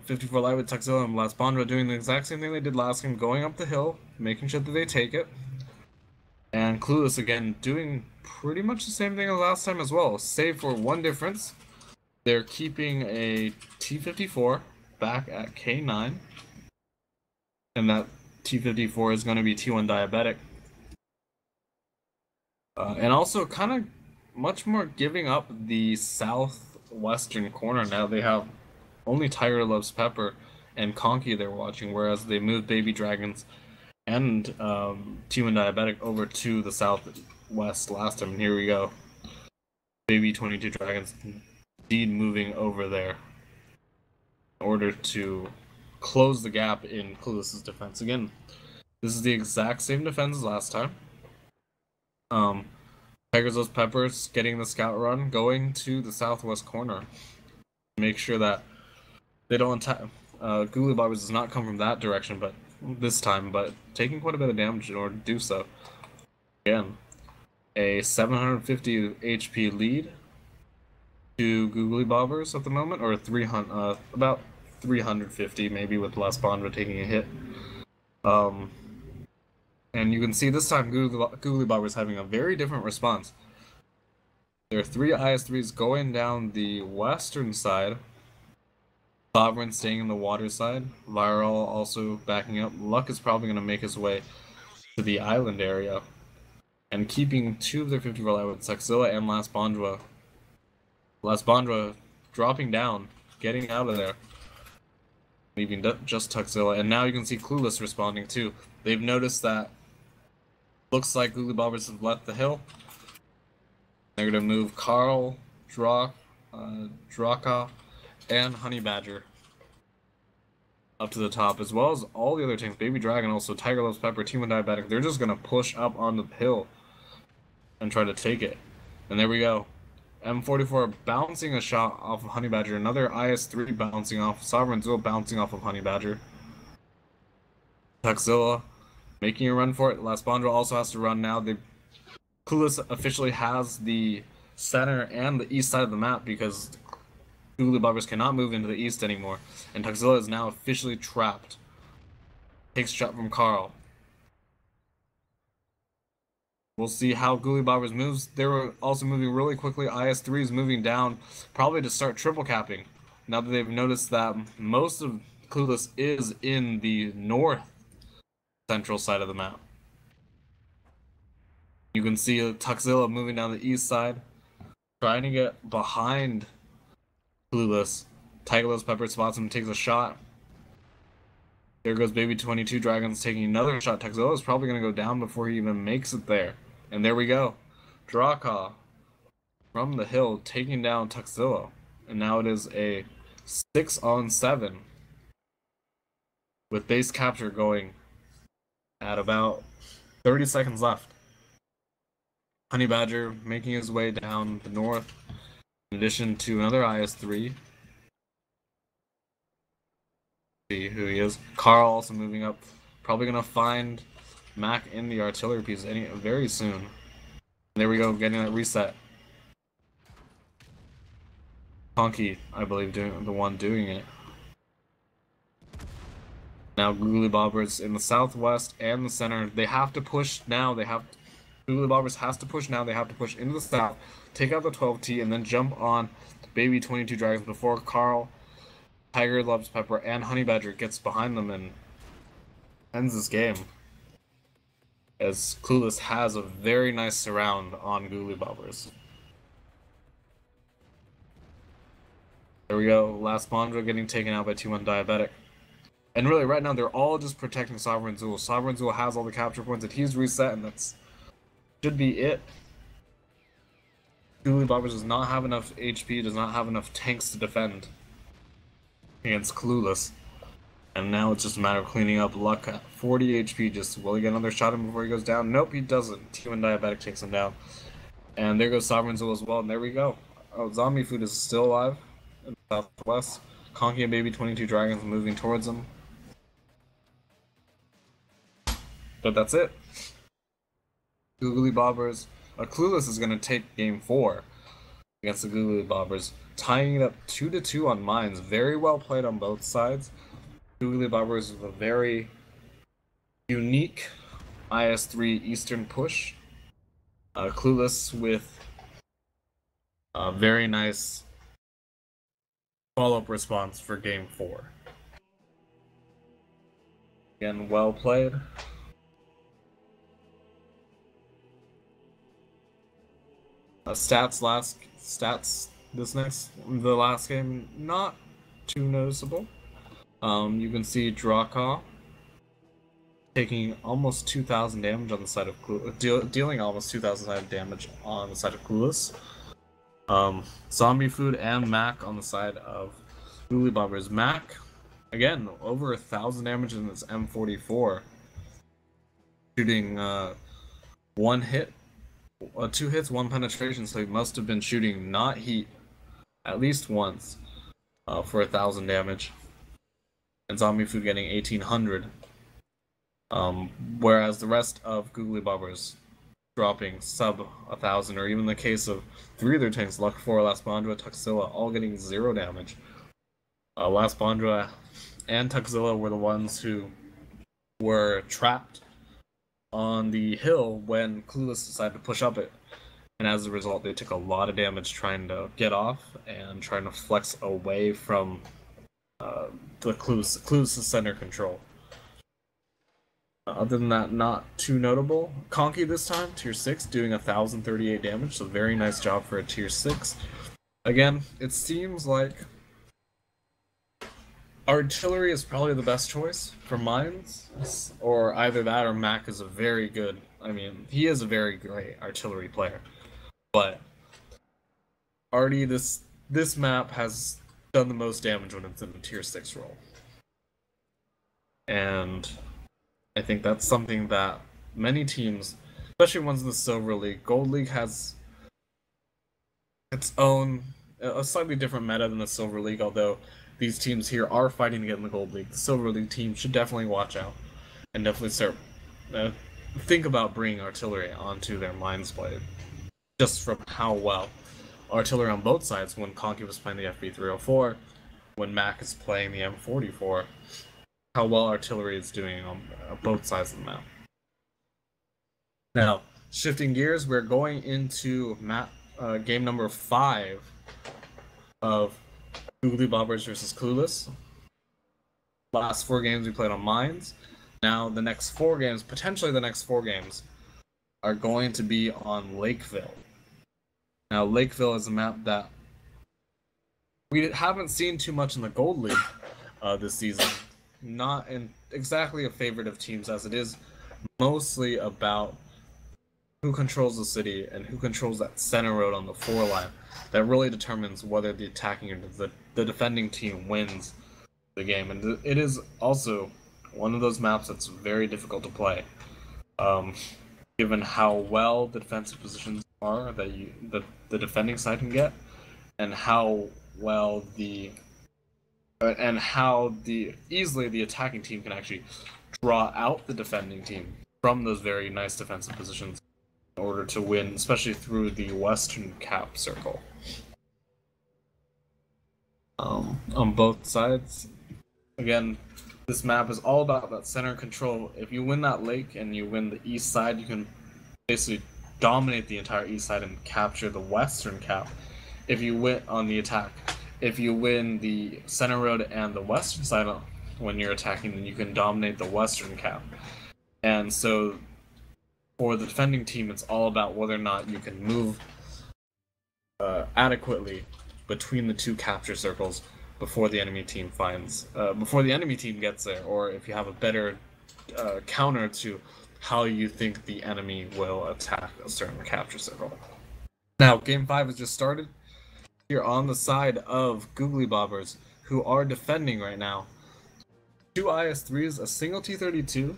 54 Light with Tuxedo and Las Bondra doing the exact same thing they did last game, going up the hill, making sure that they take it. And Clueless, again, doing pretty much the same thing as last time as well, save for one difference. They're keeping a T-54 back at K9. And that T-54 is going to be T1 diabetic. And also kind of much more giving up the southwestern corner now. They have only Tiger Loves Pepper and Conky they're watching, whereas they moved Baby Dragons and T1 diabetic over to the southwest last time. And here we go. Baby 22 Dragons indeed moving over there in order to close the gap in Clueless's defense. Again, this is the exact same defense as last time. Tigers Loves Peppers getting the scout run, going to the southwest corner. Make sure that they don't attack. Googlybobbers does not come from that direction, but this time, but taking quite a bit of damage in order to do so. Again, a 750 HP lead to Googlybobbers at the moment, or 300, about 350 maybe, with Las Bondra taking a hit. And you can see this time Googlybobbers having a very different response. There are 3 IS-3s going down the western side. Sovereign staying in the water side. Viral also backing up. Luck is probably going to make his way to the island area. And keeping 2 of their 54 light with Saxilla and Las Bondra. Las Bondra dropping down, getting out of there. Leaving just Tuxilla. And now you can see Clueless responding too. They've noticed that looks like Googlybobbers have left the hill. They're going to move Carl, Draka, and Honey Badger up to the top, as well as all the other tanks. Baby Dragon, also Tiger Loves Pepper, T1 Diabetic. They're just going to push up on the hill and try to take it. And there we go. M44 bouncing a shot off of Honey Badger. Another IS-3 bouncing off. Sovereign Zilla bouncing off of Honey Badger. Tuxilla making a run for it. Las Bondra also has to run now. Clueless officially has the center and the east side of the map because Googlybobbers cannot move into the east anymore. And Tuxilla is now officially trapped Takes a shot from Carl. We'll see how Googlybobbers moves. They were also moving really quickly. IS3 is moving down, probably to start triple capping. Now that they've noticed that most of Clueless is in the north central side of the map. You can see Tuxzilla moving down the east side, trying to get behind Clueless. Tigerless Pepper spots him, takes a shot. There goes Baby 22 Dragons taking another shot. Tuxzilla is probably going to go down before he even makes it there. And there we go. Drawcaw from the hill taking down Tuxzilla. And now it is a 6-on-7 with base capture going at about 30 seconds left. Honey Badger making his way down the north, in addition to another IS3. See who he is. Carl also moving up, probably gonna find Mac in the artillery piece very soon. There we go, getting that reset. Honky, I believe, doing the one doing it. Now Googlybobbers in the southwest and the center. They have to push now. Googlybobbers has to push now. They have to push into the south, take out the 12T, and then jump on Baby 22 Dragons before Carl, Tiger Loves Pepper, and Honey Badger gets behind them and ends this game. As Clueless has a very nice surround on Googlybobbers. There we go. Last Bondra getting taken out by 2-1 Diabetic. And really, right now, they're all just protecting Sovereign Zool. Sovereign Zool has all the capture points that he's reset, and that's should be it. Googlybobbers does not have enough HP, does not have enough tanks to defend against Clueless. And now it's just a matter of cleaning up. Luck at 40 HP. Just will he get another shot at him before he goes down? Nope, he doesn't. T1 Diabetic takes him down. And there goes Sovereign Zool as well. And there we go. Oh, Zombie Food is still alive in the southwest. Conky and Baby 22 Dragons moving towards him. But that's it. Googlybobbers. Clueless is going to take game 4 against the Googlybobbers, tying it up 2-2 on mines. Very well played on both sides. Googlybobbers with a very unique IS3 Eastern push. Clueless with a very nice follow-up response for game 4. Again, well played. Stats the last game, not too noticeable. You can see Drawcaw taking almost 2,000 damage on the side of Clueless, dealing almost 2,000 damage on the side of Clueless. Zombie Food and Mac on the side of Googlybobbers. Mac, again, over 1,000 damage in his M44, shooting 1 hit. 2 hits, 1 penetration, so he must have been shooting not heat at least once for 1,000 damage. And Zombie Food getting 1,800. Whereas the rest of Googlybobbers dropping sub 1,000, or even the case of 3 of their tanks, Luck 4, Last Bondra, Tuxzilla, all getting 0 damage. Last Bondra and Tuxzilla were the ones who were trapped on the hill when Clueless decided to push up it, and as a result they took a lot of damage trying to get off and trying to flex away from the Clueless' center control. Other than that, not too notable. Conky this time, tier 6, doing 1,038 damage, so very nice job for a tier 6. Again, it seems like artillery is probably the best choice for mines, or either that or Mac is a very good, he is a very great artillery player. But already this map has done the most damage when it's in a tier 6 role. And I think that's something that many teams, especially ones in the Silver League, Gold League has its own, a slightly different meta than the Silver League, although these teams here are fighting to get in the Gold League. The Silver League team should definitely watch out and definitely start think about bringing artillery onto their mines play, just from how well artillery on both sides, when Conky was playing the FB304, when Mac is playing the M44, how well artillery is doing on both sides of the map. Now, shifting gears, we're going into game number 5 of Googlybobbers versus Clueless. Last 4 games we played on mines. Now the next 4 games, potentially the next 4 games, are going to be on Lakeville. Now Lakeville is a map that we haven't seen too much in the Gold League this season. Not exactly a favorite of teams, as it is mostly about who controls the city and who controls that center road on the 4 line. That really determines whether the attacking or the defending team wins the game. And it is also one of those maps that's very difficult to play, given how well the defensive positions are that the defending side can get, and how well easily the attacking team can actually draw out the defending team from those very nice defensive positions in order to win, especially through the western cap circle. On both sides, again, this map is all about that center control. If you win that lake and you win the east side, you can basically dominate the entire east side and capture the western cap. If you win on the attack, if you win the center road and the western side when you're attacking, then you can dominate the western cap. And so for the defending team, it's all about whether or not you can move adequately between the 2 capture circles before the enemy team gets there, or if you have a better counter to how you think the enemy will attack a certain capture circle. Now, Game 5 has just started. Here on the side of Googlybobbers, who are defending right now, 2 IS-3s, a single T-32,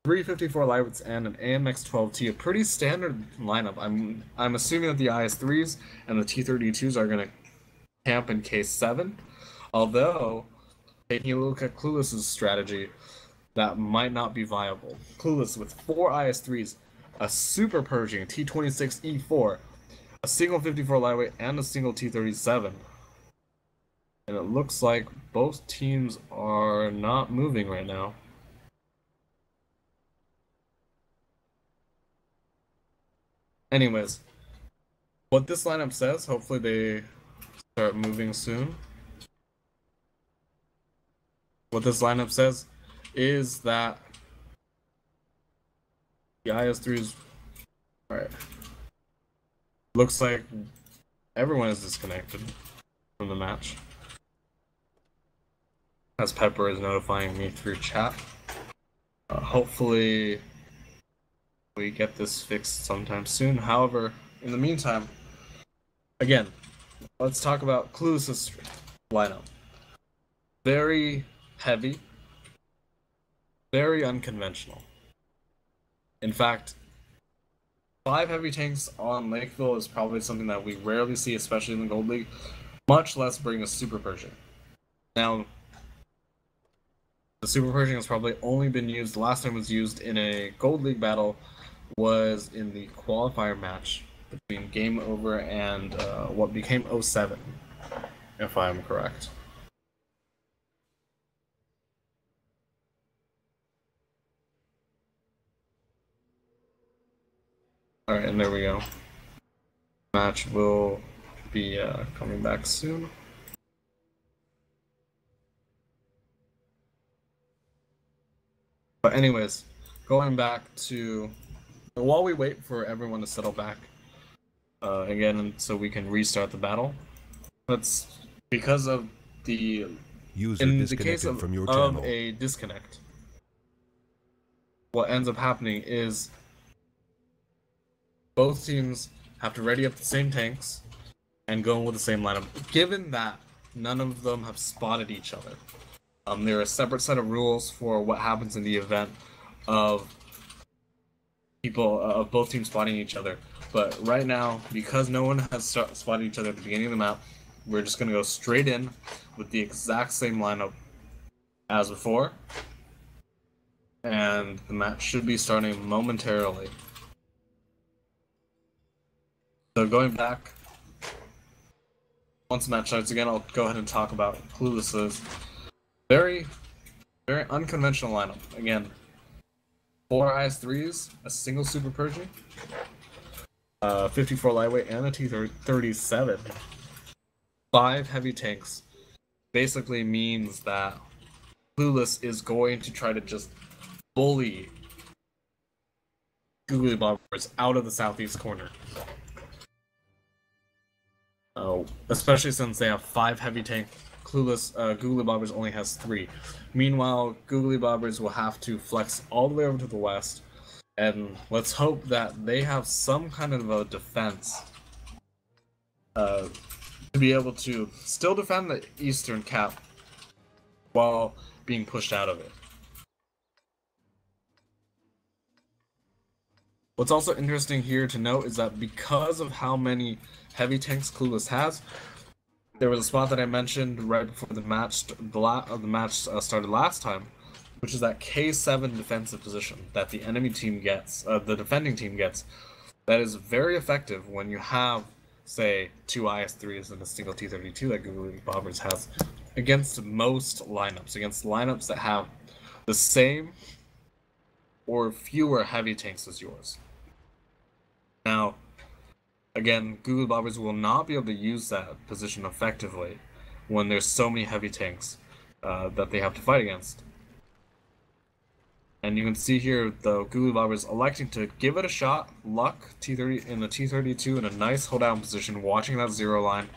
354 Lights, and an AMX-12T, a pretty standard lineup. I'm assuming that the IS-3s and the T-32s are going to camp in case 7, although taking a look at Clueless's strategy, that might not be viable. Clueless with 4 IS-3s, a super Pershing T-26E4, a single 54 lightweight, and a single T-37. And it looks like both teams are not moving right now. Anyways, what this lineup says, hopefully they start moving soon. What this lineup says is that the IS-3s... Alright. Looks like everyone is disconnected from the match, as Pepper is notifying me through chat. Hopefully we get this fixed sometime soon. However, in the meantime, again, let's talk about Clueless' lineup. Very heavy, very unconventional. In fact, 5 heavy tanks on Lakeville is probably something that we rarely see, especially in the Gold League, much less bring a Super Pershing. Now, the Super Pershing has probably only been used, the last time it was used in a Gold League battle was in the qualifier match between Game Over and what became 07, if I'm correct. Alright, and there we go. Match will be coming back soon. But anyways, going back to... While we wait for everyone to settle back again so we can restart the battle, that's because of the... in the case of a disconnect, what ends up happening is both teams have to ready up the same tanks and go with the same lineup, given that none of them have spotted each other. There are a separate set of rules for what happens in the event of both teams spotting each other. But right now, because no one has spotted each other at the beginning of the map, we're just going to go straight in with the exact same lineup as before. And the match should be starting momentarily. So going back, once the match starts again, I'll go ahead and talk about Clueless's very Very unconventional lineup. Again, 4 IS-3s, a single Super Pershing, 54 lightweight, and a T-37. 5 heavy tanks basically means that Clueless is going to try to just bully Googlybobbers out of the southeast corner. Especially since they have 5 heavy tank. Clueless, Googlybobbers only has 3. Meanwhile, Googlybobbers will have to flex all the way over to the west, and let's hope that they have some kind of a defense to be able to still defend the eastern cap while being pushed out of it. What's also interesting here to note is that because of how many heavy tanks Clueless has, there was a spot that I mentioned right before the match started last time, which is that K7 defensive position that the enemy team gets, the defending team gets. That is very effective when you have, say, 2 IS-3s and a single T-32 that Googlybobbers has against most lineups, against lineups that have the same or fewer heavy tanks as yours. Now, again, Googlybobbers will not be able to use that position effectively when there's so many heavy tanks that they have to fight against. And you can see here, the Googlybobbers electing to give it a shot. Luck T30 in the T-32 in a nice hold down position, watching that 0 line.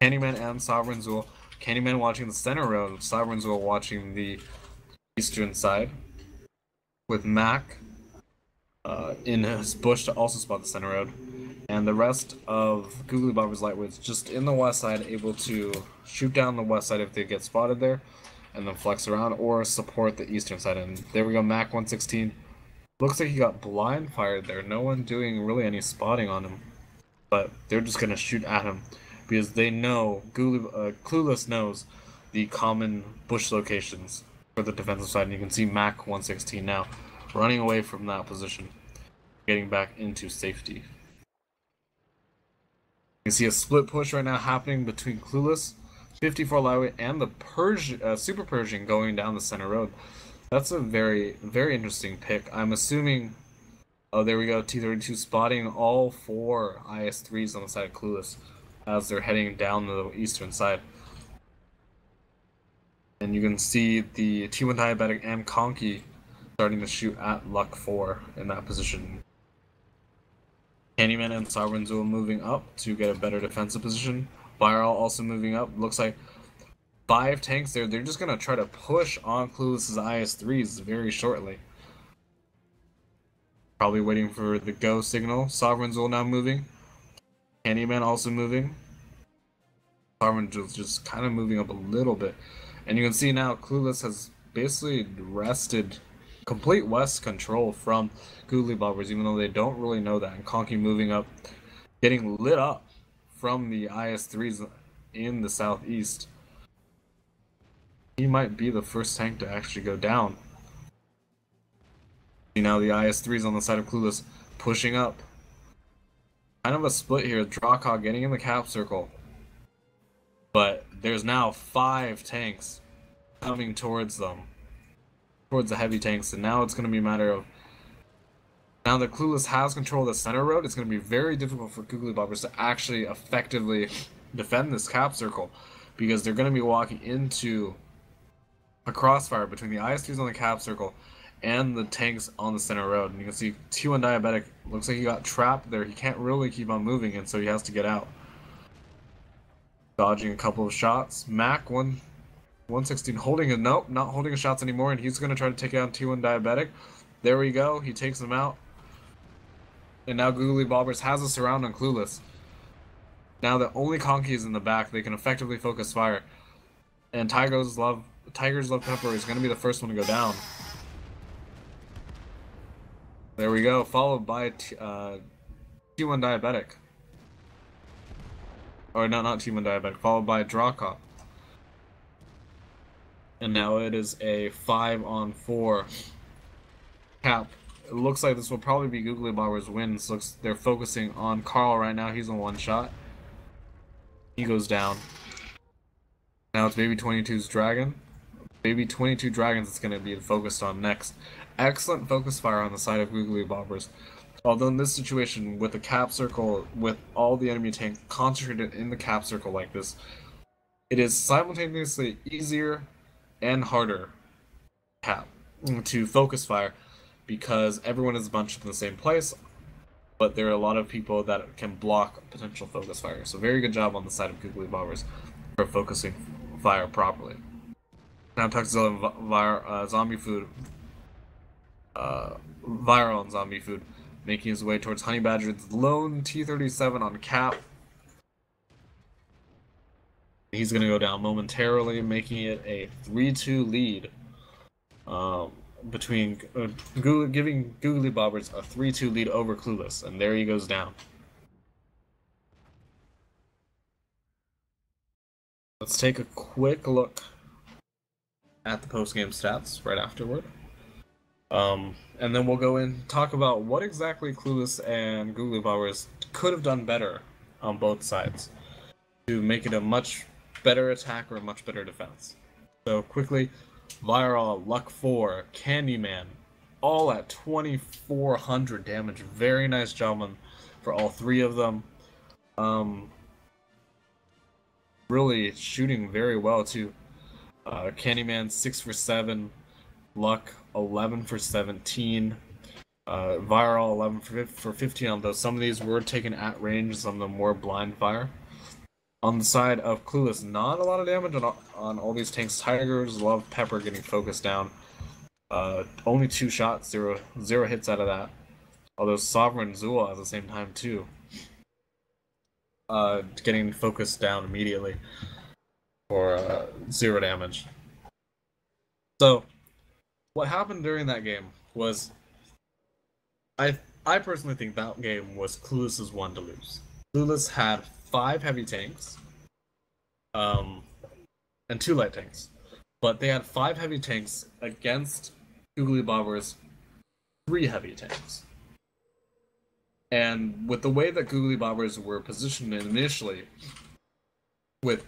Candyman and Sovereign Zool. Candyman watching the center road, Sovereign Zool watching the eastern side, with Mac in his bush to also spot the center road, and the rest of Googlybobbers lightweights just in the west side, able to shoot down the west side if they get spotted there, and then flex around or support the eastern side. And there we go, Mac 116. Looks like he got blind fired there. No one doing really any spotting on him, but they're just gonna shoot at him because they know Clueless knows the common bush locations for the defensive side. And you can see Mac 116 now running away from that position, getting back into safety. You can see a split push right now happening between Clueless, 54 lightweight, and the Super Pershing going down the center road. That's a very, very interesting pick. I'm assuming, oh, there we go, T-32 spotting all 4 IS-3s on the side of Clueless as they're heading down the eastern side. And you can see the T1 Diabetic and Conky starting to shoot at Luck 4 in that position. Candyman and Sovereign Zool moving up to get a better defensive position. Viral also moving up. Looks like 5 tanks there. They're just going to try to push on Clueless's IS-3s very shortly. Probably waiting for the go signal. Sovereign Zool now moving. Candyman also moving. Sovereign Zool just kind of moving up a little bit. And you can see now Clueless has basically wrested complete west control from Googlybobbers, even though they don't really know that. And Conky moving up, getting lit up from the IS-3s in the southeast. He might be the first tank to actually go down. See now the IS-3s on the side of Clueless pushing up. Kind of a split here. Drawcock getting in the cap circle. But there's now 5 tanks coming towards them. Towards the heavy tanks, and now it's going to be a matter of, now that Clueless has control of the center road, it's going to be very difficult for Googlybobbers to actually effectively defend this cap circle, because they're going to be walking into a crossfire between the IS-3s on the cap circle and the tanks on the center road. And you can see T1 Diabetic looks like he got trapped there. He can't really keep on moving, and so he has to get out. Dodging a couple of shots. Mac 116 holding a nope, not holding his shots anymore, and he's going to try to take out T1 Diabetic. There we go, he takes him out. And now Googlybobbers has a surround on Clueless. Now that only Conky is in the back, they can effectively focus fire. And Tiger's Love Pepper is going to be the first one to go down. There we go, followed by T1 Diabetic. Or no, not T1 Diabetic, followed by Drawcop. And now it is a 5-on-4 cap. It looks like this will probably be Googlybobbers' wins. Looks they're focusing on Carl right now. He's on 1 shot. He goes down. Now it's Baby 22's Dragon. maybe 22 dragons it's going to be focused on next. Excellent focus fire on the side of Googlybobbers. Although in this situation, with the cap circle, with all the enemy tanks concentrated in the cap circle like this, it is simultaneously easier and harder to focus fire because everyone is bunched in the same place, but there are a lot of people that can block potential focus fire. So very good job on the side of Googlybobbers for focusing fire properly. Now Tuxzilla Zombie Food, Viral and Zombie Food, making his way towards Honey Badger's lone T-37 on cap. He's going to go down momentarily, making it a 3-2 lead. Giving Googlybobbers a 3-2 lead over Clueless, and there he goes down. Let's take a quick look at the post-game stats right afterward. And then we'll go in and talk about what exactly Clueless and Googlybobbers could have done better on both sides to make it a much better attack or a much better defense. So quickly, Viral, Luck 4, Candyman, all at 2400 damage. Very nice job for all three of them. Really shooting very well too. Candyman 6 for 7, Luck 11 for 17, Viral 11 for 15, although some of these were taken at range, some of them were blind fire. On the side of Clueless, not a lot of damage on all these tanks. Tigers love Pepper getting focused down. Only 2 shots, zero hits out of that. Although Sovereign Zula at the same time too. Getting focused down immediately for 0 damage. So, what happened during that game was, I personally think that game was Clueless's one to lose. Clueless had 5 heavy tanks, and 2 light tanks, but they had 5 heavy tanks against Googlybobbers' 3 heavy tanks. And with the way that Googlybobbers were positioned initially, with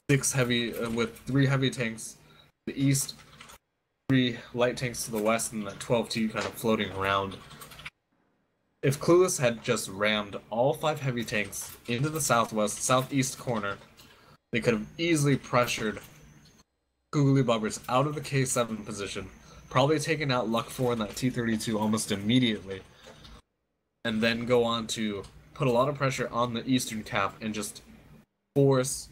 3 heavy tanks to the east, 3 light tanks to the west, and that 12T kind of floating around. If Clueless had just rammed all 5 heavy tanks into the southeast corner, they could have easily pressured Googlybobbers out of the K7 position, probably taken out Luck 4 in that T-32 almost immediately, and then go on to put a lot of pressure on the eastern cap and just force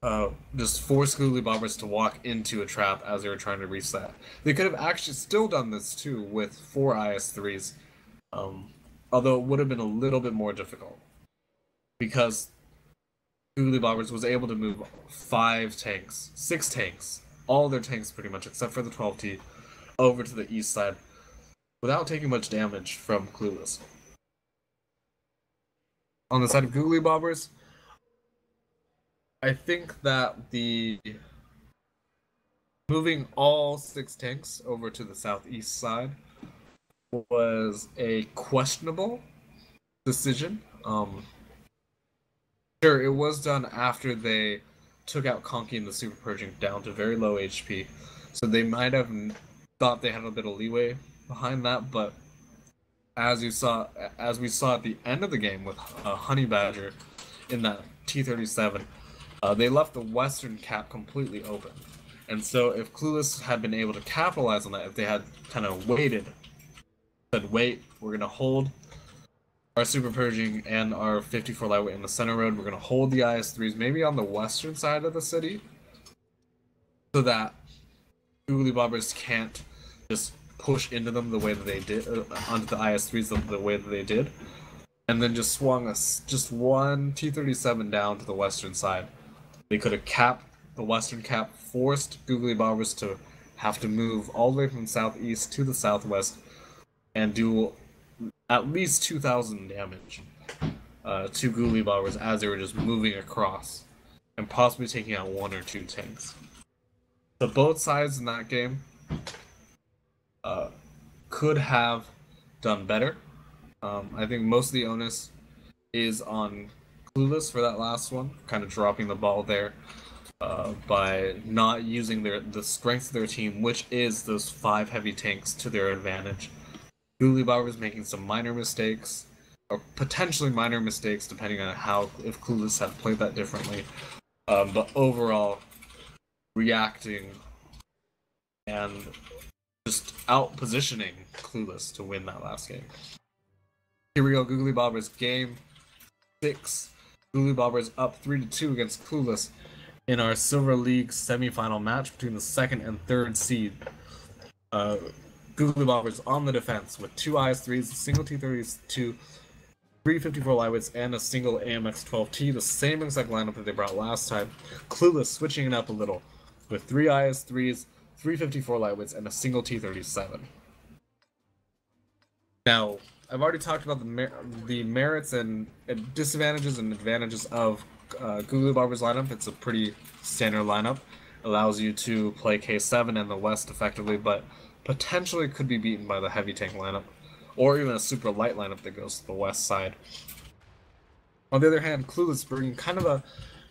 Googlybobbers to walk into a trap as they were trying to reset. They could have actually still done this too with 4 IS-3s, although it would have been a little bit more difficult because Googlybobbers was able to move 6 tanks, all their tanks pretty much except for the 12T, over to the east side without taking much damage from Clueless. On the side of Googlybobbers, I think that the moving all 6 tanks over to the southeast side was a questionable decision. Sure, it was done after they took out Conky and the Super Purging down to very low HP, so they might have thought they had a bit of leeway behind that, but as we saw at the end of the game with Honey Badger in that T-37, they left the western cap completely open. And so if Clueless had been able to capitalize on that, if they had kind of said, wait, we're going to hold our Super Purging and our 54 Lightweight in the center road, we're going to hold the IS-3s maybe on the western side of the city, so that Googlybobbers can't just push into them the way that they did, onto the IS-3s the way that they did, and then just swung just one T-37 down to the western side. They could have capped the western cap, forced Googlybobbers to have to move all the way from southeast to the southwest and do at least 2,000 damage to Googlybobbers as they were just moving across and possibly taking out 1 or 2 tanks. So both sides in that game could have done better. I think most of the onus is on Clueless for that last one, kind of dropping the ball there. by not using the strength of their team, which is those 5 heavy tanks, to their advantage. Googlybobbers making some minor mistakes, or potentially minor mistakes, depending on if Clueless had played that differently. But overall, reacting and just out-positioning Clueless to win that last game. Here we go, Googlybobbers game 6. Googlybobbers up 3-2 against Clueless in our Silver League semifinal match between the 2nd and 3rd seed. Googlybobbers on the defense with 2 IS-3s, a single T-32, 354 lightweights, and a single AMX-12T, the same exact lineup that they brought last time. Clueless switching it up a little with 3 IS-3s, 354 lightweights, and a single T-37. Now, I've already talked about the merits and disadvantages and advantages of Googlybobbers lineup. It's a pretty standard lineup. Allows you to play K7 and the West effectively, but potentially could be beaten by the heavy tank lineup, or even a super light lineup that goes to the West side. On the other hand, Clueless bringing kind of a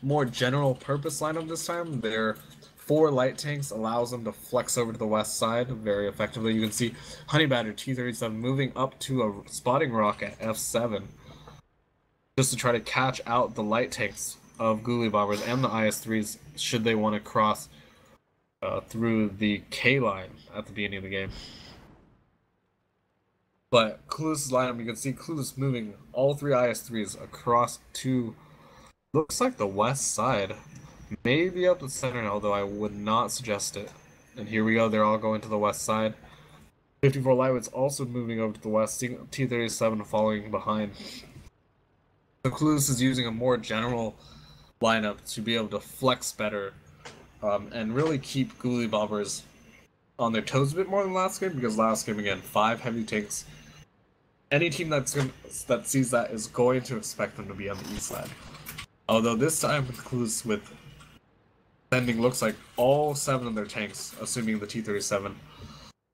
more general purpose lineup this time. Their 4 light tanks allows them to flex over to the West side very effectively. You can see Honey Badger T-37 moving up to a spotting rock at F7 just to try to catch out the light tanks of Googlybobbers and the IS-3s should they want to cross through the K line at the beginning of the game. But Clueless' lineup, you can see Clueless moving all 3 IS-3s across to, looks like the West side. Maybe up the center, although I would not suggest it. And here we go, they're all going to the West side. 54 lightweights also moving over to the West, T-37 following behind. So Clueless is using a more general lineup to be able to flex better and really keep Googlybobbers on their toes a bit more than last game, because last game, again, 5 heavy tanks. Any team that sees that is going to expect them to be on the east side. Although this time, Clueless with sending looks like all 7 of their tanks, assuming the T-37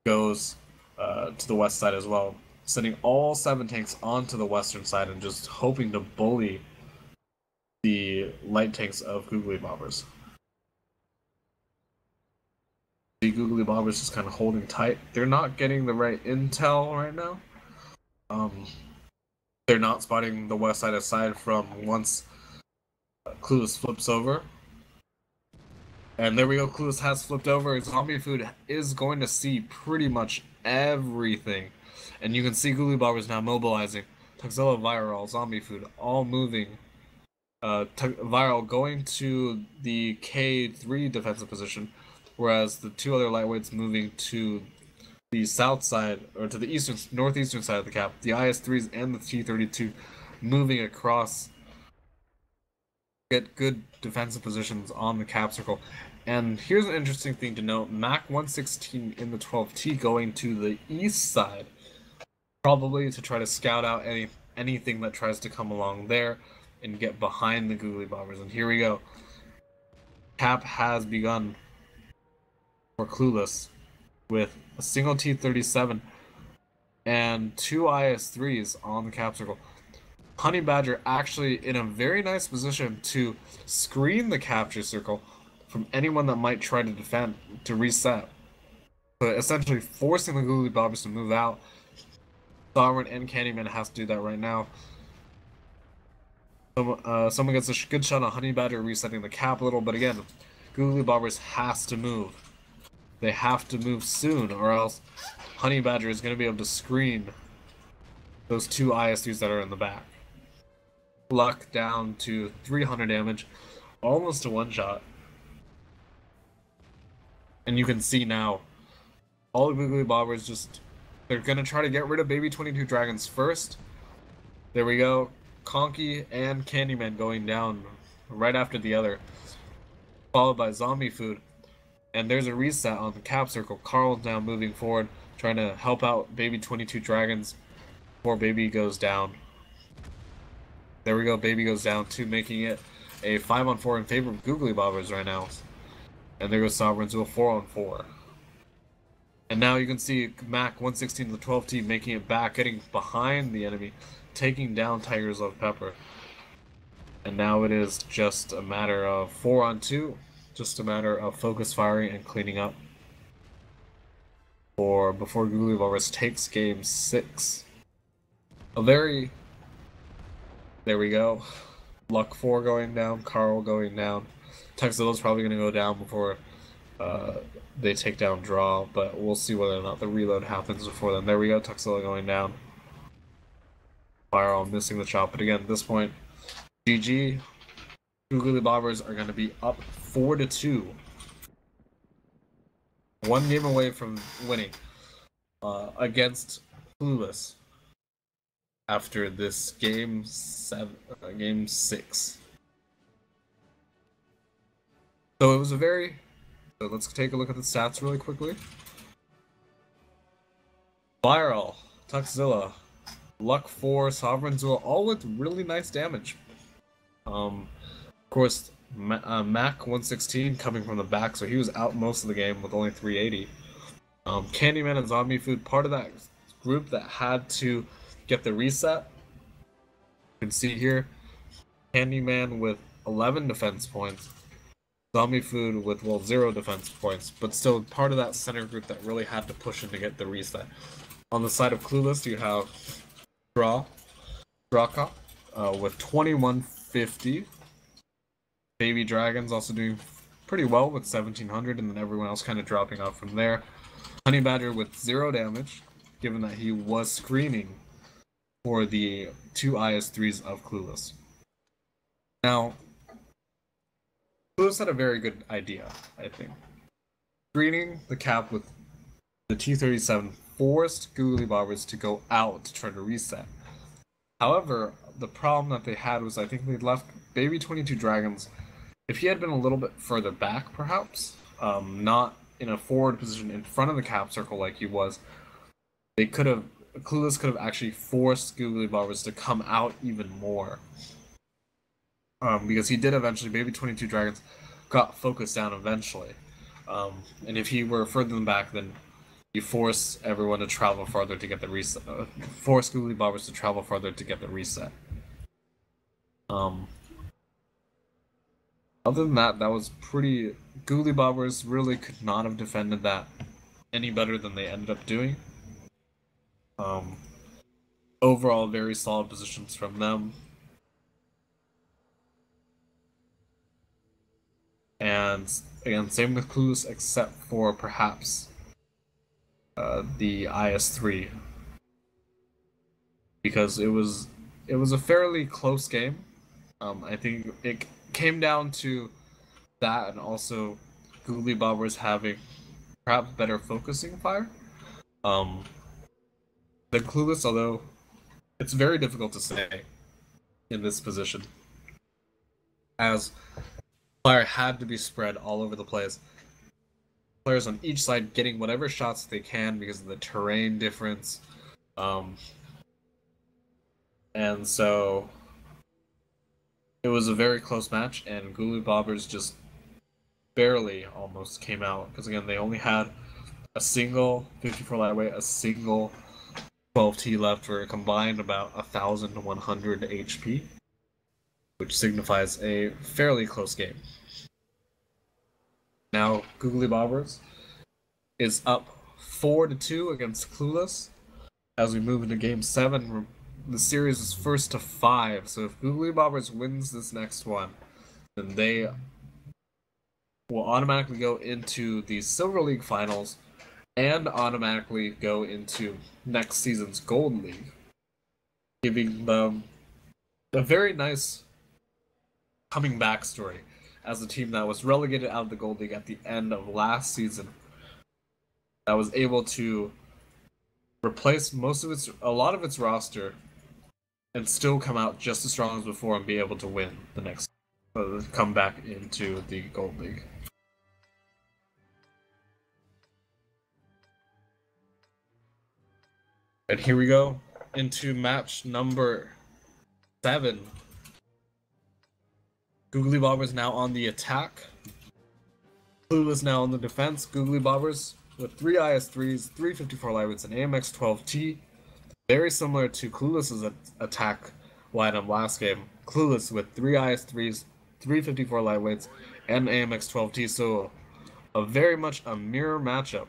goes to the West side as well, sending all 7 tanks onto the western side and just hoping to bully the light tanks of Googlybobbers. The Googlybobbers just kind of holding tight. They're not getting the right intel right now. They're not spotting the west side aside from once Clueless flips over. And there we go, Clueless has flipped over. Zombie Food is going to see pretty much everything. And you can see Googlybobbers now mobilizing. Tuxilla, Viral, Zombie Food, all moving. Viral going to the K3 defensive position, whereas the 2 other lightweights moving to the south side, or to the northeastern side of the cap. The IS-3s and the T-32 moving across, get good defensive positions on the cap circle. And here's an interesting thing to note: Mac 116 in the 12T going to the east side, probably to try to scout out anything that tries to come along there and get behind the Googlybobbers. And here we go. Cap has begun for Clueless with a single T-37 and 2 IS-3s on the cap circle. Honey Badger actually in a very nice position to screen the capture circle from anyone that might try to defend, to reset. So essentially forcing the Googlybobbers to move out. Sovereign and Candyman has to do that right now. Someone gets a good shot on Honey Badger resetting the cap a little, but again, Googlybobbers has to move. They have to move soon, or else Honey Badger is going to be able to screen those 2 IS-3s that are in the back. Luck down to 300 damage, almost a one-shot. And you can see now, all the Googlybobbers just, they're going to try to get rid of Baby 22 Dragons first. There we go. Conky and Candyman going down right after the other, followed by Zombie Food. And there's a reset on the cap circle. Carl's now moving forward, trying to help out Baby 22 Dragons before Baby goes down. There we go, Baby goes down too, making it a 5-on-4 in favor of Googlybobbers right now. And there goes Sovereign to a 4-on-4. And now you can see Mac 116 the 12T making it back, getting behind the enemy, taking down Tigers Love Pepper. And now it is just a matter of 4-on-2. just a matter of focus firing and cleaning up before Googlybobbers takes game 6. There we go. Luck 4 going down, Carl going down. Tuxedo's probably going to go down before they take down Draw, but we'll see whether or not the reload happens before then. There we go, Tuxedo going down. Fireall missing the shot, but again, at this point, GG. Googlybobbers are going to be up 4-2. 1 game away from winning against Clueless after this game 6. So it was so let's take a look at the stats really quickly. Viral, Tuxzilla, Luck 4, Sovereign Zilla, all with really nice damage. Of course, Mac 116 coming from the back, so he was out most of the game with only 380. Candyman and Zombie Food, part of that group that had to get the reset. You can see here, Candyman with 11 defense points, Zombie Food with, well, 0 defense points, but still part of that center group that really had to push in to get the reset. On the side of Clueless, you have Drawcop with 2150. Baby Dragons also doing pretty well with 1700, and then everyone else kind of dropping off from there. Honey Badger with 0 damage, given that he was screening for the 2 IS-3s of Clueless. Now, Clueless had a very good idea, I think. Screening the cap with the T-37 forced Googlybobbers to go out to try to reset. However, the problem that they had was I think they left Baby 22 Dragons. If he had been a little bit further back, perhaps, not in a forward position in front of the cap circle like he was, Clueless could have actually forced Googlybobbers to come out even more. Because he did eventually, Baby 22 Dragons got focused down eventually. And if he were further than back, then you force everyone to travel farther to get the reset. Force Googlybobbers to travel farther to get the reset. Other than that, that was pretty... Googlybobbers really could not have defended that any better than they ended up doing. Overall, very solid positions from them. And again, same with Clueless, except for perhaps the IS-3. Because it was a fairly close game. I think it came down to that, and also Googlybobbers having perhaps better focusing fire than Clueless, although it's very difficult to say in this position, as fire had to be spread all over the place. Players on each side getting whatever shots they can because of the terrain difference, and so it was a very close match, and Googlybobbers just barely almost came out, because again, they only had a single 54 lightweight, a single 12T left for a combined about 1,100 HP, which signifies a fairly close game. Now, Googlybobbers is up 4-2 against Clueless. As we move into Game 7, the series is first to 5, so if Googlybobbers wins this next one, then they will automatically go into the Silver League Finals and automatically go into next season's Gold League, giving them a very nice coming back story as a team that was relegated out of the Gold League at the end of last season, that was able to replace a lot of its roster and still come out just as strong as before and be able to win the next, come back into the Gold League. And here we go into match number 7. Googlybobbers now on the attack. Clueless now on the defense. Googlybobbers with 3 IS-3s, 354 lightweights, and AMX 12T. Very similar to Clueless's attack lineup last game. Clueless with 3 IS-3s, 354 lightweights, and AMX-12T, so a very much a mirror matchup.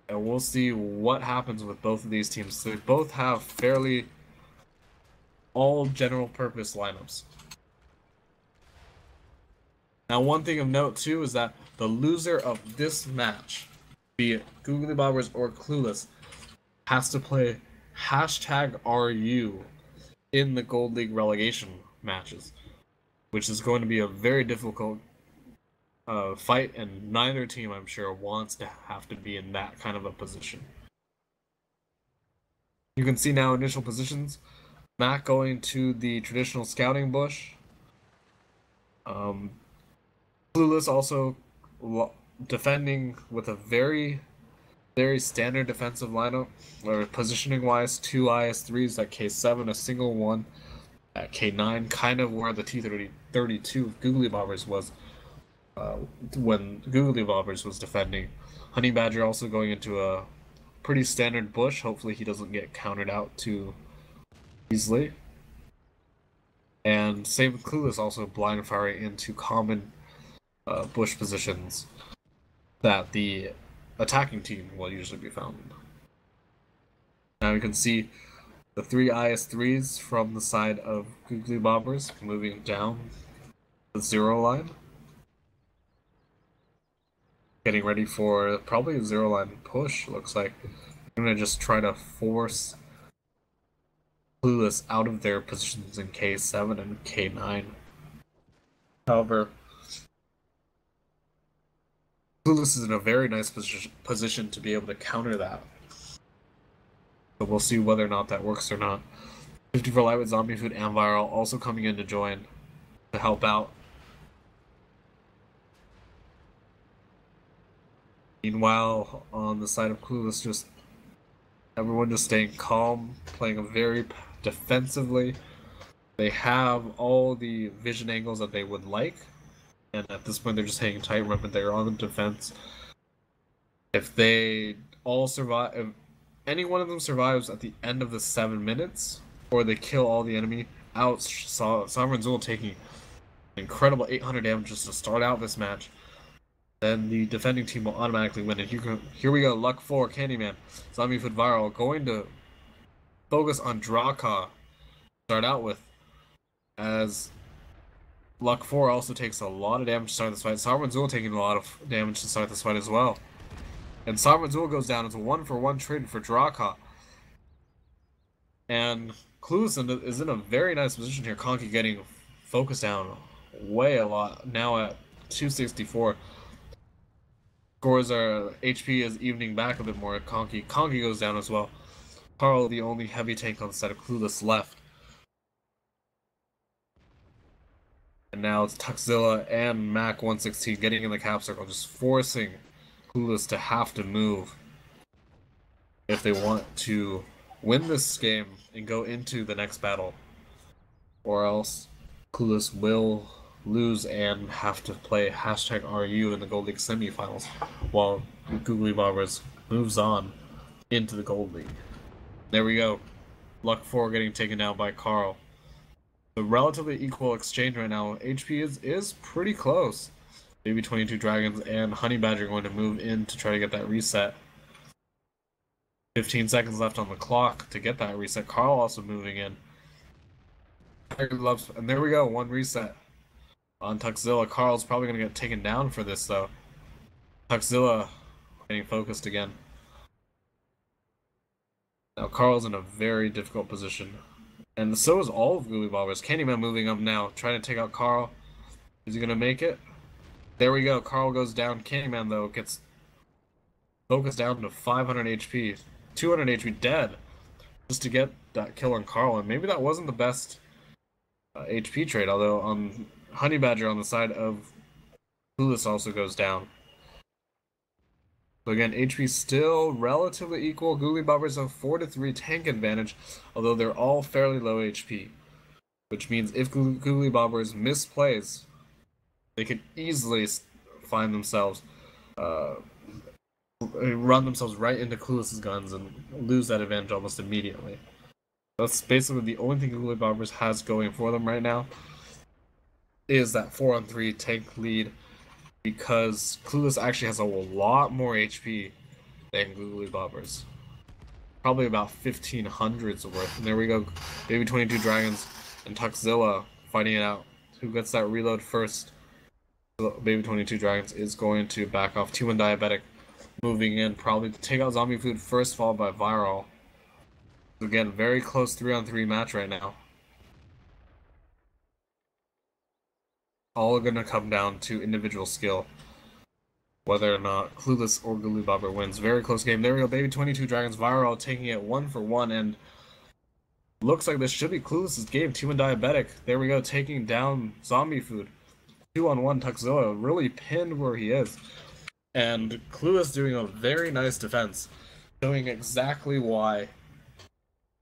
And we'll see what happens with both of these teams. They both have fairly all general purpose lineups. Now, one thing of note too is that the loser of this match, be it Googlybobbers or Clueless, has to play #RU in the Gold League relegation matches, which is going to be a very difficult fight, and neither team, I'm sure, wants to have to be in that kind of a position. You can see now initial positions. Matt going to the traditional scouting bush. Clueless also defending with a very, very standard defensive lineup, or positioning wise, 2 IS3s at K7, a single one at K9, kind of where the T32 of Googlybobbers was when Googlybobbers was defending. Honey Badger also going into a pretty standard bush. Hopefully he doesn't get countered out too easily. And same with Clueless, also blind firing into common bush positions that the attacking team will usually be found in. Now you can see the 3 IS3s from the side of Googlybobbers moving down the 0 line. Getting ready for probably a 0 line push, looks like. I'm going to just try to force Clueless out of their positions in K7 and K9. However, Clueless is in a very nice position to be able to counter that. So we'll see whether or not that works or not. 54 Light with Zombie Food and Viral also coming in to join to help out. Meanwhile, on the side of Clueless, just everyone just staying calm, playing a very defensively. They have all the vision angles that they would like, and at this point they're just hanging tight. Remember, they're on the defense. If they all survive, if any one of them survives at the end of the 7 minutes, or they kill all the enemy, Sovereign Zul taking an incredible 800 damage just to start out this match, then the defending team will automatically win. And here we go, Luck 4, Candyman, Zombie Food Viral, going to focus on Draka start out with, as Luck 4 also takes a lot of damage to start this fight. Sovereign Zul taking a lot of damage to start this fight as well. And Sovereign Zul goes down. It's a 1-for-1 trade for Draka. And Clueless is in a very nice position here. Conky getting focused down way a lot. Now at 264. Scores are HP is evening back a bit more. Conky goes down as well. Carl, the only heavy tank on the side of Clueless left. And now it's Tuxzilla and Mac 116 getting in the cap circle, just forcing Clueless to have to move if they want to win this game and go into the next battle. Or else Clueless will lose and have to play #RU in the Gold League semifinals, while Googlybobbers moves on into the Gold League. There we go. Luck 4 getting taken down by Carl. The relatively equal exchange right now. HP is pretty close. Maybe 22 Dragons and Honey Badger going to move in to try to get that reset. 15 seconds left on the clock to get that reset. Carl also moving in. And there we go, 1 reset on Tuxzilla. Carl's probably going to get taken down for this though. Tuxzilla getting focused again. Now Carl's in a very difficult position. And so is all of Googlybobbers. Candyman moving up now, trying to take out Carl. Is he going to make it? There we go. Carl goes down. Candyman, though, gets focused down to 500 HP. 200 HP dead. Just to get that kill on Carl. And maybe that wasn't the best HP trade. Although on Honey Badger on the side of Clueless also goes down. So again, HP still relatively equal. Googlybobbers have 4-3 tank advantage, although they're all fairly low HP. Which means if Googlybobbers misplays, they could easily find themselves, run themselves right into Clueless's guns and lose that advantage almost immediately. That's basically the only thing Googlybobbers has going for them right now, is that 4-on-3 tank lead because Clueless actually has a lot more HP than Googlybobbers. Probably about 1500's worth. And there we go. Baby 22 Dragons and Tuxzilla fighting it out. Who gets that reload first? Baby 22 Dragons is going to back off. T1 Diabetic moving in, probably to take out Zombie Food first, followed by Viral. Again, very close 3-on-3 match right now. All are going to come down to individual skill. Whether or not Clueless or Googly wins. Very close game. There we go. Baby 22 Dragons Viral taking it 1-for-1, and looks like this should be Clueless's game. T1 Diabetic. There we go. Taking down Zombie Food. 2-on-1 Tuxzilla. Really pinned where he is. And Clueless doing a very nice defense. Showing exactly why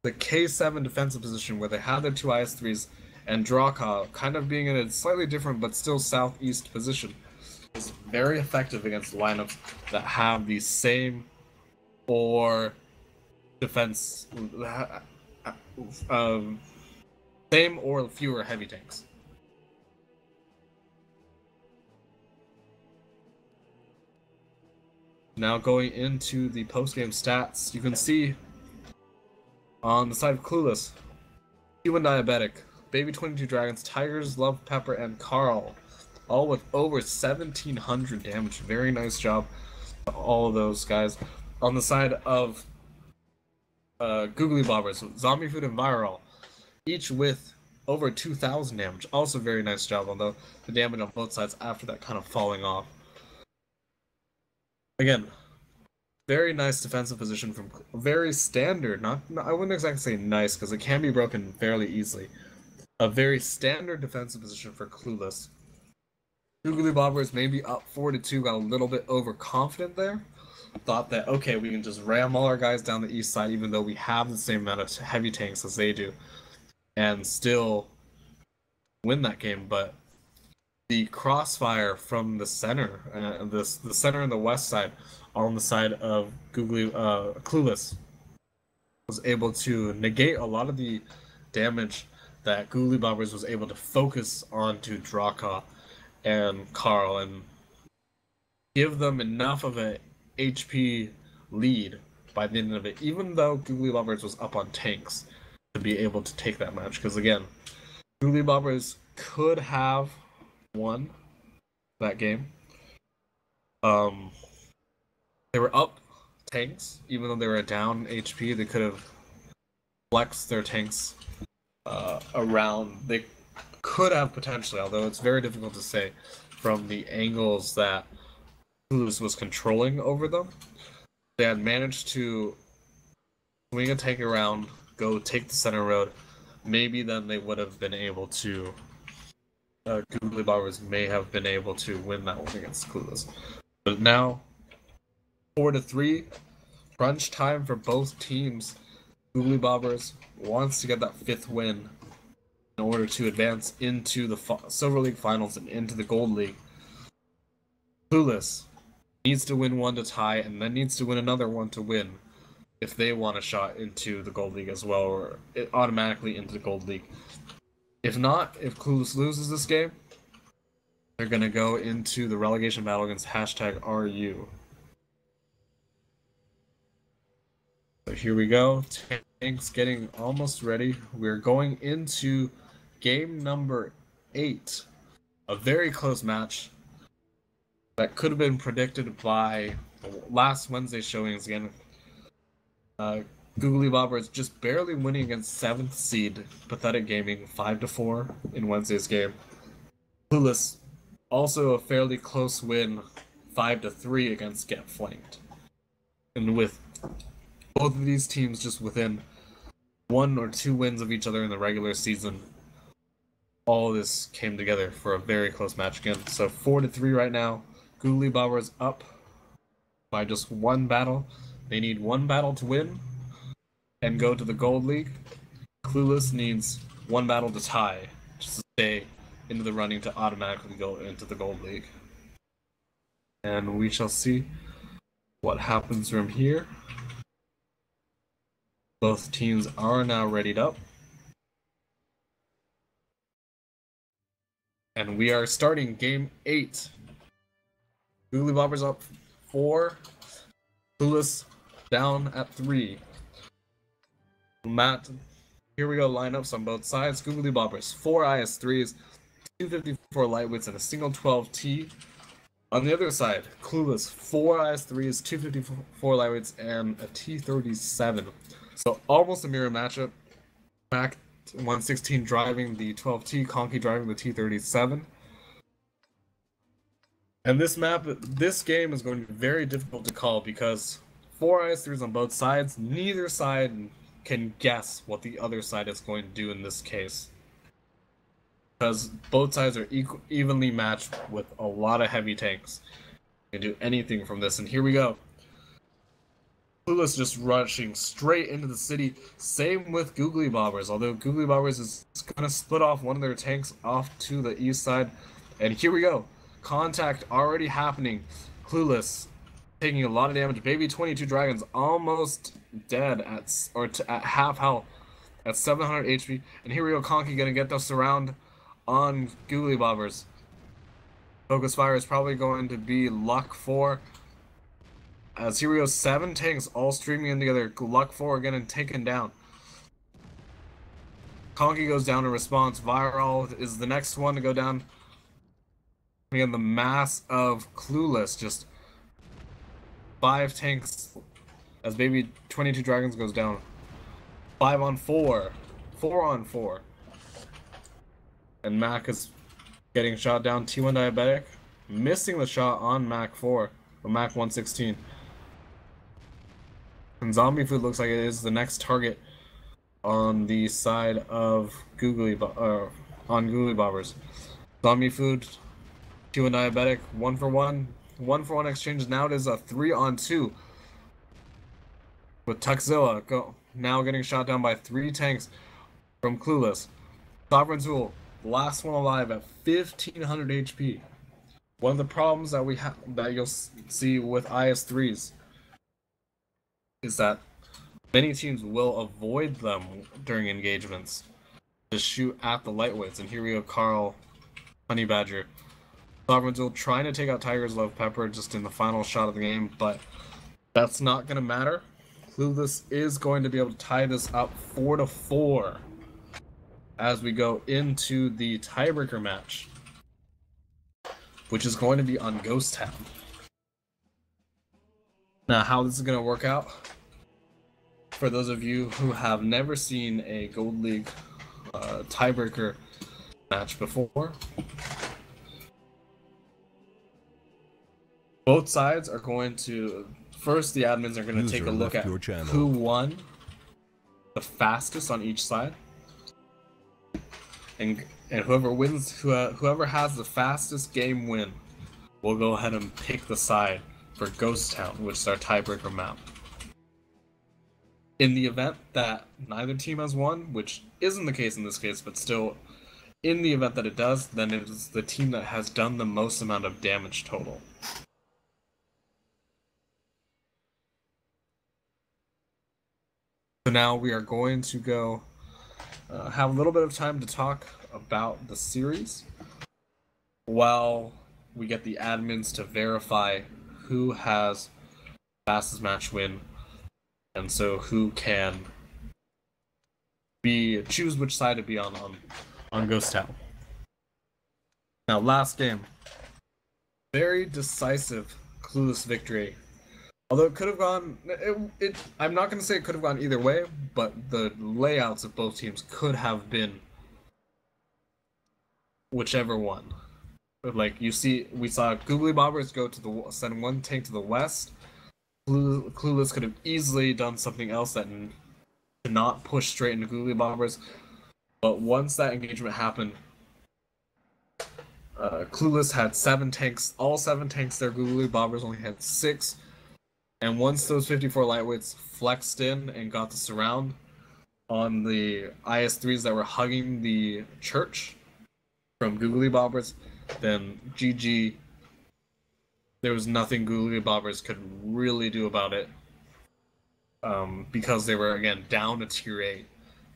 the K7 defensive position where they have their two IS-3s and Drawka kind of being in a slightly different but still southeast position is very effective against lineups that have the same or defense, same or fewer heavy tanks. Now going into the post-game stats, you can see on the side of Clueless, T1 Diabetic, Baby 22 Dragons, Tigers, Love Pepper, and Carl, all with over 1700 damage. Very nice job to all of those guys. On the side of Googlybobbers, Zombie Food and Viral, each with over 2000 damage. Also very nice job, although the damage on both sides after that kind of falling off. Again, very nice defensive position from very standard, not I wouldn't exactly say nice because it can be broken fairly easily. A very standard defensive position for Clueless. Googlybobbers maybe up 4-2, got a little bit overconfident there. Thought that, okay, we can just ram all our guys down the east side even though we have the same amount of heavy tanks as they do and still win that game, but the crossfire from the center, the center and the west side, on the side of Clueless, was able to negate a lot of the damage that Googlybobbers was able to focus onto Drawka and Carl and give them enough of an HP lead by the end of it, even though Googlybobbers was up on tanks to be able to take that match. Because again, Googlybobbers could have won that game. They were up tanks, even though they were down HP. They could have flexed their tanks around. They could have potentially, although it's very difficult to say from the angles that Clueless was controlling over them. They had managed to swing a tank around, go take the center road. Maybe then they would have been able to. Googlybobbers may have been able to win that one against Clueless. But now, 4-3, crunch time for both teams. Googlybobbers wants to get that 5th win in order to advance into the Silver League Finals and into the Gold League. Clueless needs to win one to tie and then needs to win another one to win if they want a shot into the Gold League as well, or automatically into the Gold League. If not, if Clueless loses this game, they're going to go into the relegation battle against #RU. So here we go. Tanks getting almost ready. We're going into game number 8. A very close match that could have been predicted by last Wednesday's showings again. Googlybobbers just barely winning against 7th seed Pathetic Gaming 5-4 in Wednesday's game. Clueless also a fairly close win 5-3 against Get Flanked. And with both of these teams just within 1 or 2 wins of each other in the regular season, all this came together for a very close match again. So 4-3 right now. Googlybobbers up by just 1 battle. They need 1 battle to win and go to the Gold League. Clueless needs 1 battle to tie just to stay into the running to automatically go into the Gold League. And we shall see what happens from here. Both teams are now readied up. And we are starting game 8 Googlybobbers up 4. Clueless down at 3. Matt, here we go. Lineups on both sides. Googlybobbers 4 IS3s, 254 lightweights, and a single 12T. On the other side, Clueless 4 IS3s, 254 lightweights, and a T37. So almost a mirror matchup. Mac 116 driving the 12T, Conky driving the T37. And this game is going to be very difficult to call because 4 IS3s on both sides. Neither side can guess what the other side is going to do in this case. Because both sides are evenly matched with a lot of heavy tanks. You can do anything from this, and here we go. Clueless just rushing straight into the city. Same with Googlybobbers, although Googlybobbers is going to split off one of their tanks off to the east side. And here we go. Contact already happening. Clueless taking a lot of damage. Baby 22 Dragons almost dead at half health at 700 HP. And here we go. Conky gonna get the surround on Googlybobbers. Focus fire is probably going to be luck 4. As here we go, 7 tanks all streaming in together. Luck 4 again and taken down. Conky goes down in response. Viral is the next one to go down. Again, the mass of Clueless, just 5 tanks as Baby 22 Dragons goes down. 5 on 4. 4 on 4. And Mac is getting shot down. T1 Diabetic missing the shot on Mac 4, or Mac 116. And Zombie Food looks like it is the next target on the side of Googlybobbers. Zombie Food, T1 Diabetic, 1-for-1. 1-for-1 exchange. Now it is a 3-on-2. With Tuxzilla now getting shot down by 3 tanks from Clueless. Sovereign Tool, last one alive at 1500 HP. One of the problems that that you'll see with IS3s is that many teams will avoid them during engagements to shoot at the lightweights. And here we go, Carl, Honey Badger. Sovereign Tool trying to take out Tiger's Love Pepper just in the final shot of the game, but that's not going to matter. Clueless is going to be able to tie this up 4-4 as we go into the tiebreaker match, which is going to be on Ghost Town. Now, how this is going to work out, for those of you who have never seen a Gold League tiebreaker match before, both sides are going to, first the admins are going to take a look at who won the fastest on each side. And whoever wins, whoever has the fastest game win, will go ahead and pick the side for Ghost Town, which is our tiebreaker map. In the event that neither team has won, which isn't the case in this case, but still, in the event that it does, then it is the team that has done the most amount of damage total. So now we are going to go have a little bit of time to talk about the series while we get the admins to verify who has fastest match win, and so who can choose which side to be on Ghost Town. Now, last game, very decisive Clueless victory. Although it could have gone, I'm not going to say it could have gone either way, but the layouts of both teams could have been whichever one. Like we saw Googlybobbers go to send 1 tank to the west. Clueless could have easily done something else that to not push straight into Googlybobbers. But once that engagement happened, Clueless had 7 tanks, all 7 tanks there. Googlybobbers only had 6. And once those 54 lightweights flexed in and got the surround on the IS3s that were hugging the church from Googlybobbers, then GG. There was nothing Googlybobbers could really do about it, because they were, again, down to tier 8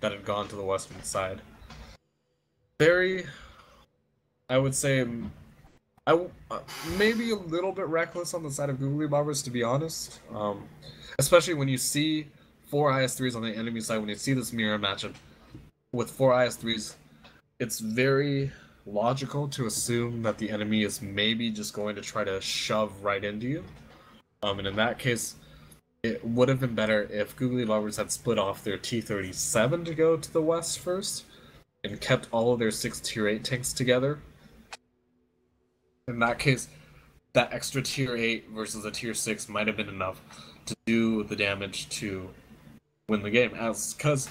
that had gone to the western side. Very, I would say, Maybe a little bit reckless on the side of Googlybobbers, to be honest. Especially when you see 4 IS3s on the enemy side, when you see this mirror matchup with 4 IS3s, it's very logical to assume that the enemy is maybe just going to try to shove right into you. And in that case, it would have been better if Googlybobbers had split off their T-37 to go to the west first, and kept all of their 6 tier 8 tanks together. In that case, that extra tier 8 versus a tier 6 might have been enough to do the damage to win the game. Because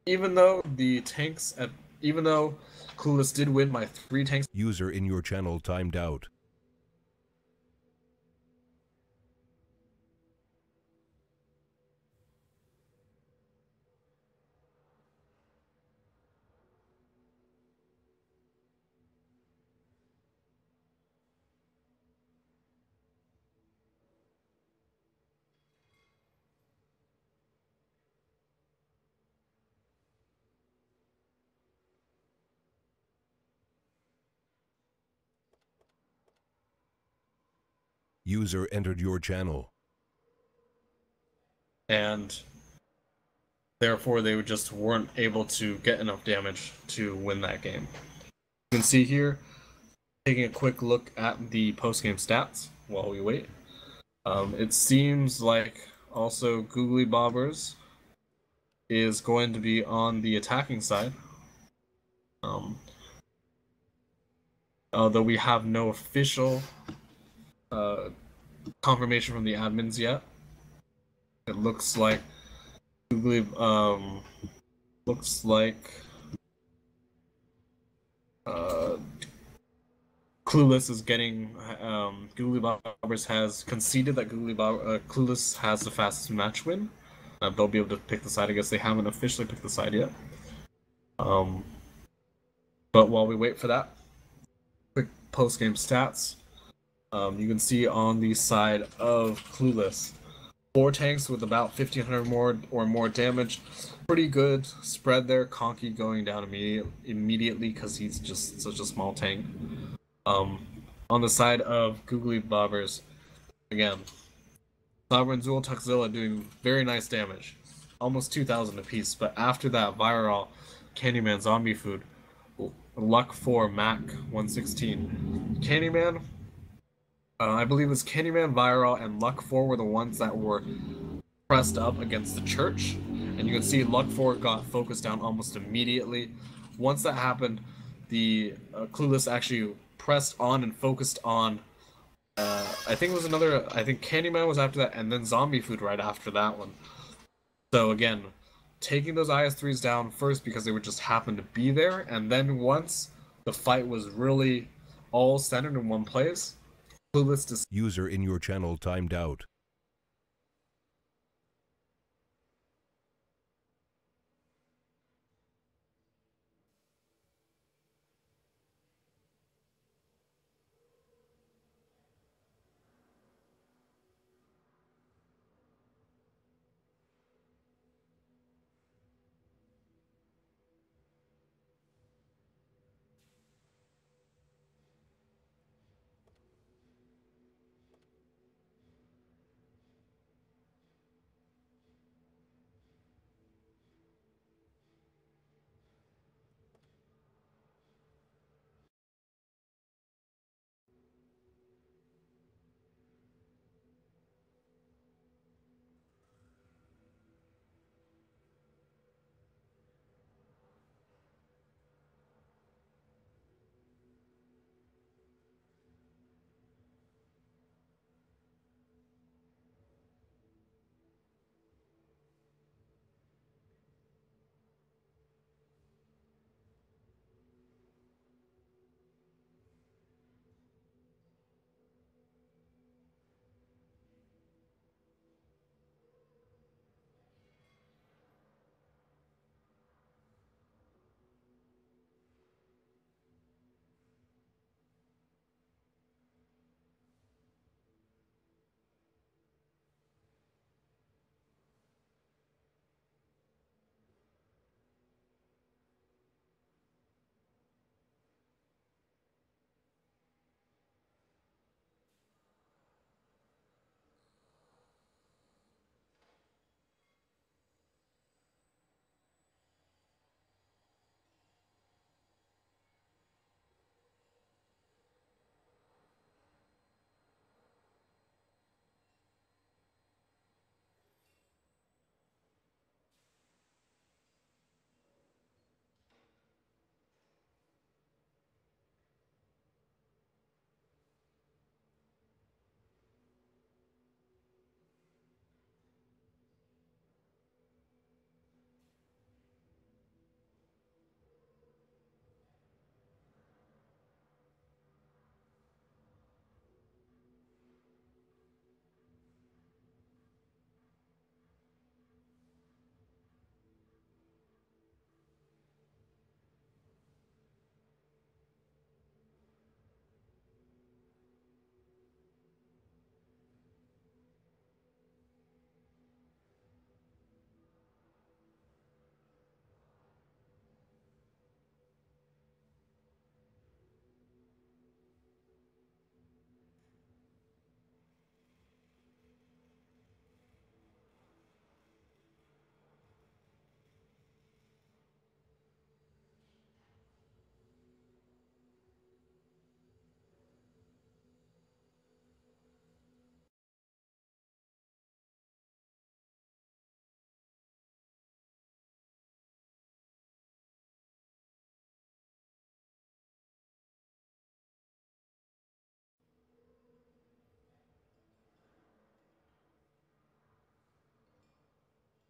even though Clueless did win by 3 tanks. User in your channel timed out. User entered your channel. And therefore they just weren't able to get enough damage to win that game. You can see here, taking a quick look at the post-game stats while we wait. It seems like also Googlybobbers is going to be on the attacking side. Although we have no official confirmation from the admins yet. It looks like Clueless is getting Googlybobbers has conceded that Clueless has the fastest match win. They'll be able to pick the side. I guess they haven't officially picked the side yet. But while we wait for that, quick post-game stats. You can see on the side of Clueless, 4 tanks with about 1500 more damage. Pretty good spread there. Conky going down immediately because he's just such a small tank. On the side of Googlybobbers, again, Sovereign Zul Tuxzilla doing very nice damage, almost 2,000 apiece. But after that, Viral, Candyman, Zombie Food, Luck 4, Mac 116, Candyman. I believe it was Candyman, Viral, and Luck 4 were the ones that were pressed up against the church. And you can see Luck 4 got focused down almost immediately. Once that happened, the Clueless actually pressed on and focused on, I think Candyman was after that, and then Zombie Food right after that one. So again, taking those IS3s down first because they would just happen to be there, and then once the fight was really all centered in one place, Clueless User in your channel timed out.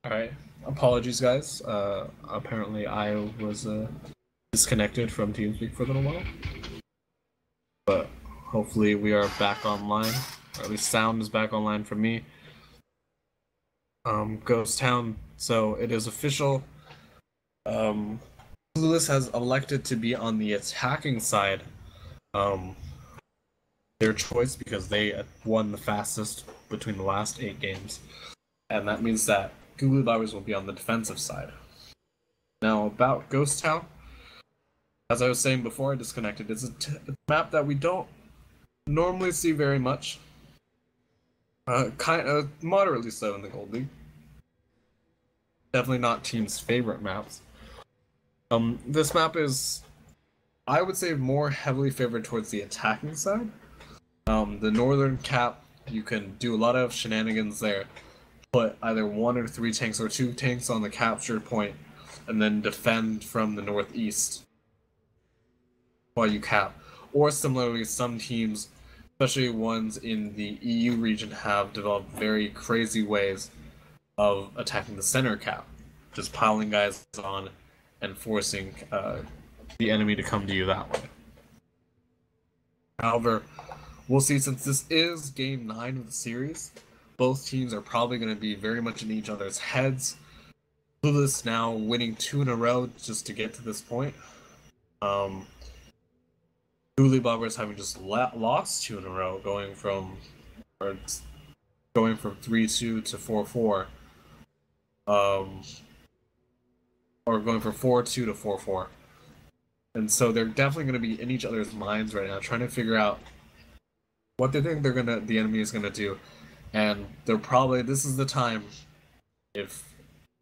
Alright, apologies guys. Apparently I was disconnected from TeamSpeak for a little while. But hopefully we are back online, or at least sound is back online for me. Ghost Town, so it is official. Clueless has elected to be on the attacking side. Their choice because they won the fastest between the last 8 games. And that means that Googlybobbers will be on the defensive side. Now, about Ghost Town, as I was saying before I disconnected, it's a map that we don't normally see very much. Kind of moderately so in the Gold League. Definitely not teams' favorite maps. This map is, I would say, more heavily favored towards the attacking side. The northern cap, you can do a lot of shenanigans there. Put either 1 or 3 tanks or 2 tanks on the capture point, and then defend from the northeast while you cap. Or similarly, some teams, especially ones in the EU region, have developed very crazy ways of attacking the center cap, just piling guys on and forcing the enemy to come to you that way. However, we'll see, since this is game 9 of the series, both teams are probably going to be very much in each other's heads. Clueless now winning 2 in a row just to get to this point. Googlybobbers having just lost 2 in a row, going from 3-2 to 4-4. Or going from 4-2 to 4-4. And so they're definitely going to be in each other's minds right now, trying to figure out what they think the enemy is gonna do. And this is the time, if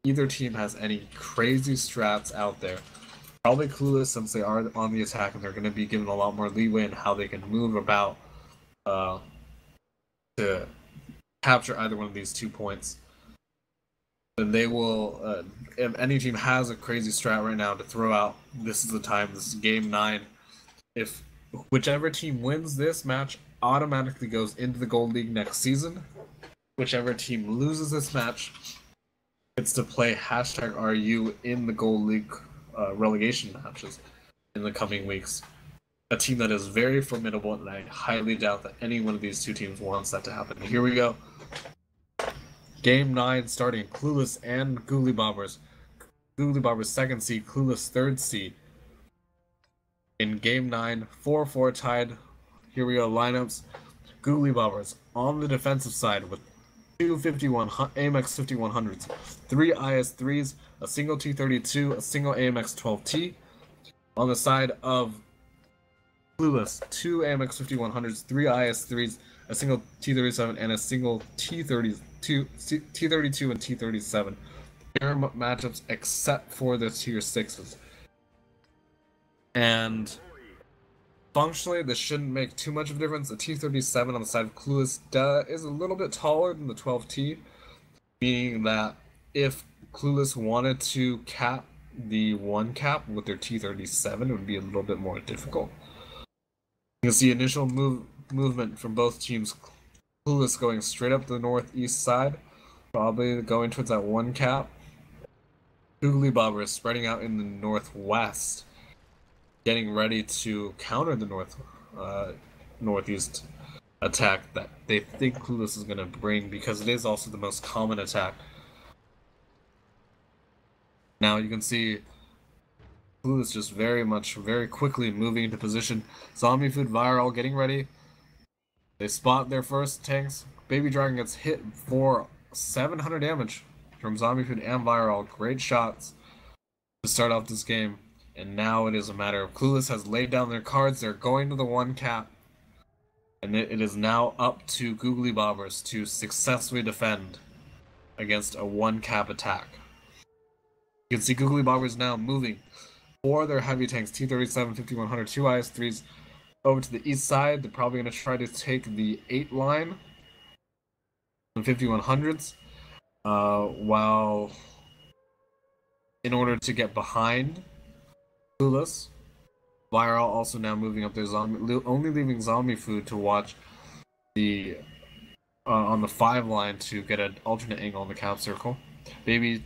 either team has any crazy strats out there, probably Clueless, since they are on the attack and they're gonna be given a lot more leeway in how they can move about to capture either one of these 2 points. Then they will, if any team has a crazy strat right now to throw out, this is the time. This is game 9. If whichever team wins this match automatically goes into the Gold League next season. Whichever team loses this match gets to play #RU in the Gold League relegation matches in the coming weeks. A team that is very formidable, and I highly doubt that any one of these 2 teams wants that to happen. Here we go. Game 9 starting. Clueless and Googlybobbers. Googlybobbers 2nd seed, Clueless 3rd seed. In game 9, 4-4 tied. Here we go, lineups. Googlybobbers on the defensive side with 2 AMX 5100s, 3 IS3s, a single T32, a single AMX 12T. On the side of Clueless, 2 AMX 5100s, 3 IS3s, a single T37, and a single T32 and T37. Fair matchups except for the tier 6s. And functionally, this shouldn't make too much of a difference. The T37 on the side of Clueless is a little bit taller than the 12T, meaning that if Clueless wanted to cap the 1 cap with their T37, it would be a little bit more difficult. You can see initial movement from both teams. Clueless going straight up the northeast side, probably going towards that 1 cap. Googlybobbers spreading out in the northwest, getting ready to counter the northeast attack that they think Clueless is going to bring, because it is also the most common attack. Now you can see Clueless just very quickly moving into position. Zombie Food, Viral getting ready. They spot their first tanks. Baby Dragon gets hit for 700 damage from Zombie Food and Viral. Great shots to start off this game. And now it is a matter of Clueless has laid down their cards. They're going to the 1 cap. And it is now up to Googlybobbers to successfully defend against a 1 cap attack. You can see Googlybobbers now moving for their heavy tanks, T37, 5100, 2 IS3s over to the east side. They're probably going to try to take the 8 line on 5100s, while in order to get behind Clueless. Viral also now moving up their zombie, only leaving Zombie Food to watch the on the 5 line to get an alternate angle on the cap circle. Baby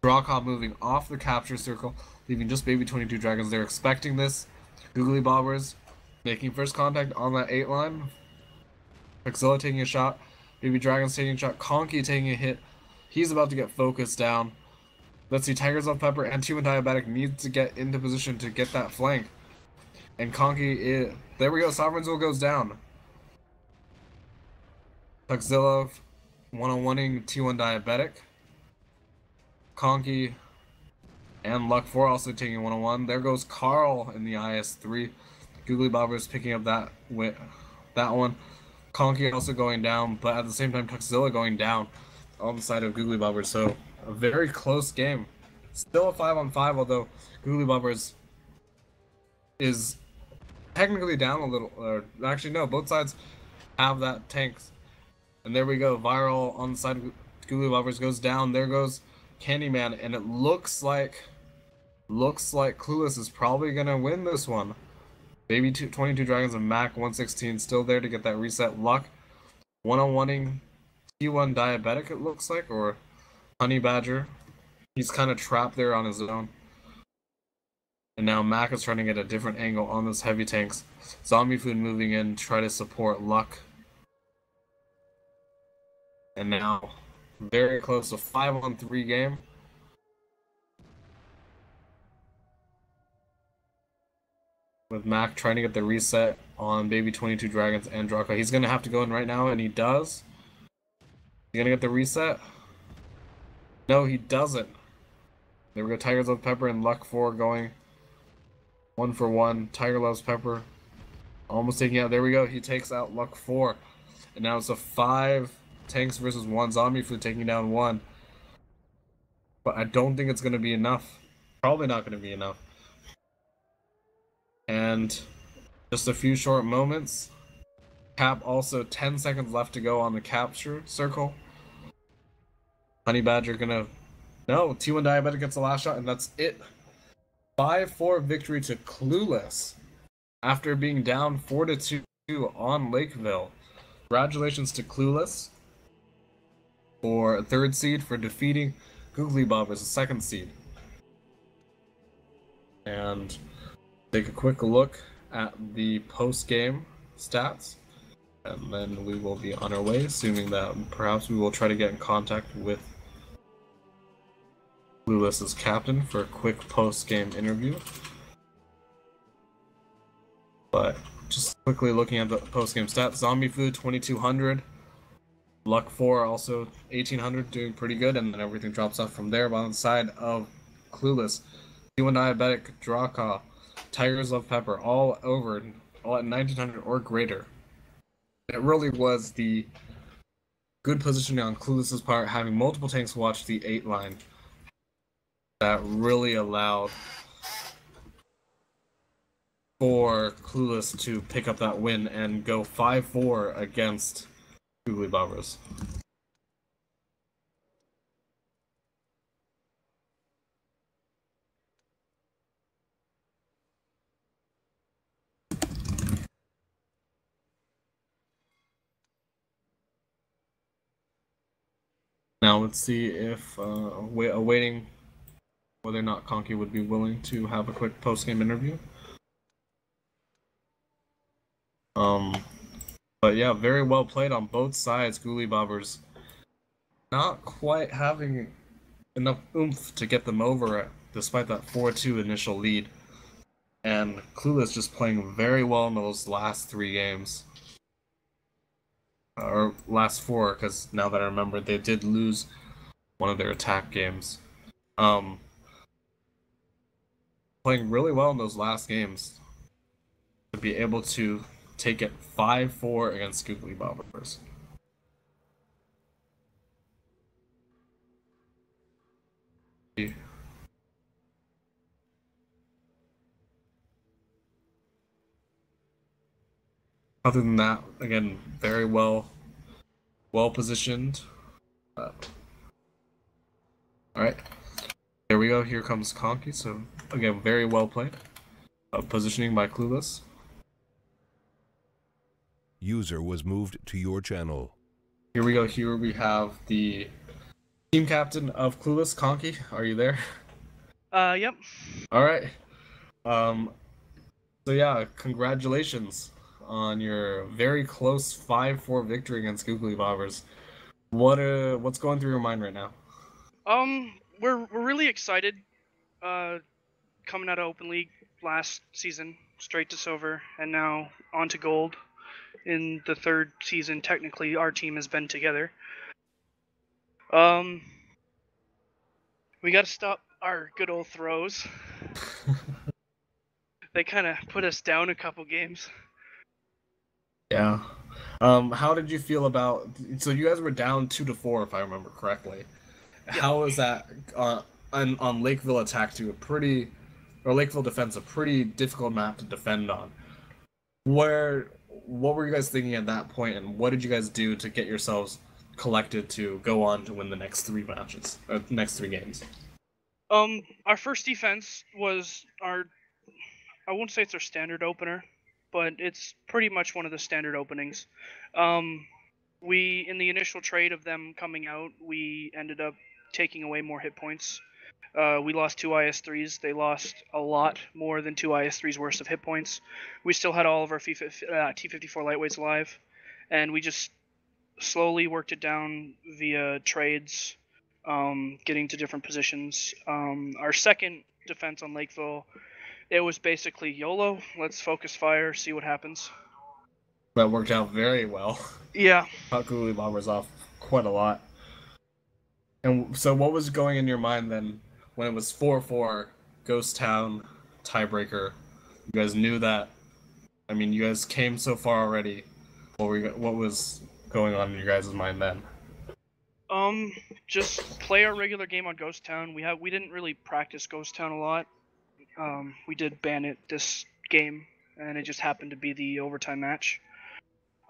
Drawcop moving off the capture circle, leaving just Baby 22 Dragons. They're expecting this. Googlybobbers making first contact on that 8 line. Exilla taking a shot. Baby Dragons taking a shot. Conky taking a hit. He's about to get focused down. Let's see, Tigers of Pepper and T1 Diabetic needs to get into position to get that flank. And Conky, there we go, Sovereign's goes down. Tuxzilla one-on-oneing T1 Diabetic. Conky and Luck 4 also taking one-on-one. There goes Carl in the IS-3. Googlybobbers picking up that one. Conky also going down, but at the same time Tuxzilla going down on the side of Googlybobbers. So a very close game. Still a 5-on-5, although Googlybobbers is technically down a little. Or actually, no, both sides have that tanks. And there we go. Viral on the side of Googlybobbers goes down. There goes Candyman, and it looks like Clueless is probably gonna win this one. Baby 22 Dragons and Mac 116 still there to get that reset. Luck one-on-oneing T1 Diabetic, it looks like, or Honey Badger. He's kind of trapped there on his own. And now Mac is trying to get a different angle on those heavy tanks. Zombie Food moving in, try to support Luck. And now, very close to 5-on-3 game. With Mac trying to get the reset on Baby 22 Dragons and Draco. He's going to have to go in right now, and he does. He's going to get the reset. No, he doesn't. There we go, Tigers Love Pepper and Luck 4 going 1-for-1. Tiger Loves Pepper almost taking out. There we go, he takes out Luck 4. And now it's a 5 tanks versus 1. Zombie Food taking down 1. But I don't think it's going to be enough. Probably not going to be enough. And just a few short moments. Cap also 10 seconds left to go on the capture circle. Honey Badger gonna... No, T1 Diabetic gets the last shot, and that's it. 5-4 victory to Clueless after being down 4-2 on Lakeville. Congratulations to Clueless for a 3rd seed for defeating Googlybobbers, a 2nd seed. And take a quick look at the post-game stats, and then we will be on our way, assuming that perhaps we will try to get in contact with Clueless's captain for a quick post-game interview. But just quickly looking at the post-game stats, Zombie Food 2200, Luck 4 also 1800, doing pretty good, and then everything drops off from there. But on the side of Clueless, T1 Diabetic, Drawcaw, Tigers Love Pepper, all at 1900 or greater. It really was the good positioning on Clueless's part, having multiple tanks watch the 8 line, that really allowed for Clueless to pick up that win and go 5-4 against Googlybobbers. Now let's see if awaiting whether or not Conky would be willing to have a quick post-game interview. But yeah, very well played on both sides. Googlybobbers not quite having enough oomph to get them over despite that 4-2 initial lead. And Clueless just playing very well in those last 3 games. Or last 4, because now that I remember, they did lose one of their attack games. Playing really well in those last games to be able to take it 5-4 against Googlybobbers. Other than that, again, very well positioned. Alright, here we go. Here comes Conky. So again, very well played. Positioning by Clueless. User was moved to your channel. Here we go. Here we have the Team captain of Clueless, Conky, are you there? Yep. All right. So yeah, congratulations on your very close 5-4 victory against Googlybobbers. What's going through your mind right now? We're really excited. Coming out of Open League last season, straight to silver, and now on to gold. In the third season, technically, our team has been together. We got to stop our good old throws. They kind of put us down a couple games. Yeah. How did you feel about? So you guys were down 2-4, if I remember correctly. Yeah. How was that on Lakeville Attack to or Lakeville Defense, a pretty difficult map to defend on? What were you guys thinking at that point, and what did you guys do to get yourselves collected to go on to win the next 3 matches, next 3 games? Our first defense was I won't say it's our standard opener, but it's pretty much one of the standard openings. In the initial trade of them coming out, we ended up taking away more hit points. We lost 2 IS3s. They lost a lot more than 2 IS3s worth of hit points. We still had all of our T54 lightweights alive, and we just slowly worked it down via trades, getting to different positions. Our second defense on Lakeville, it was basically YOLO. Let's focus fire, see what happens. That worked out very well. Yeah. Caught Googlybobbers off quite a lot. And so what was going in your mind then when it was 4-4, Ghost Town, tiebreaker? You guys knew that. I mean, you guys came so far already. What was going on in your guys' mind then? Just play our regular game on Ghost Town. We didn't really practice Ghost Town a lot. We did ban it this game, and it just happened to be the overtime match.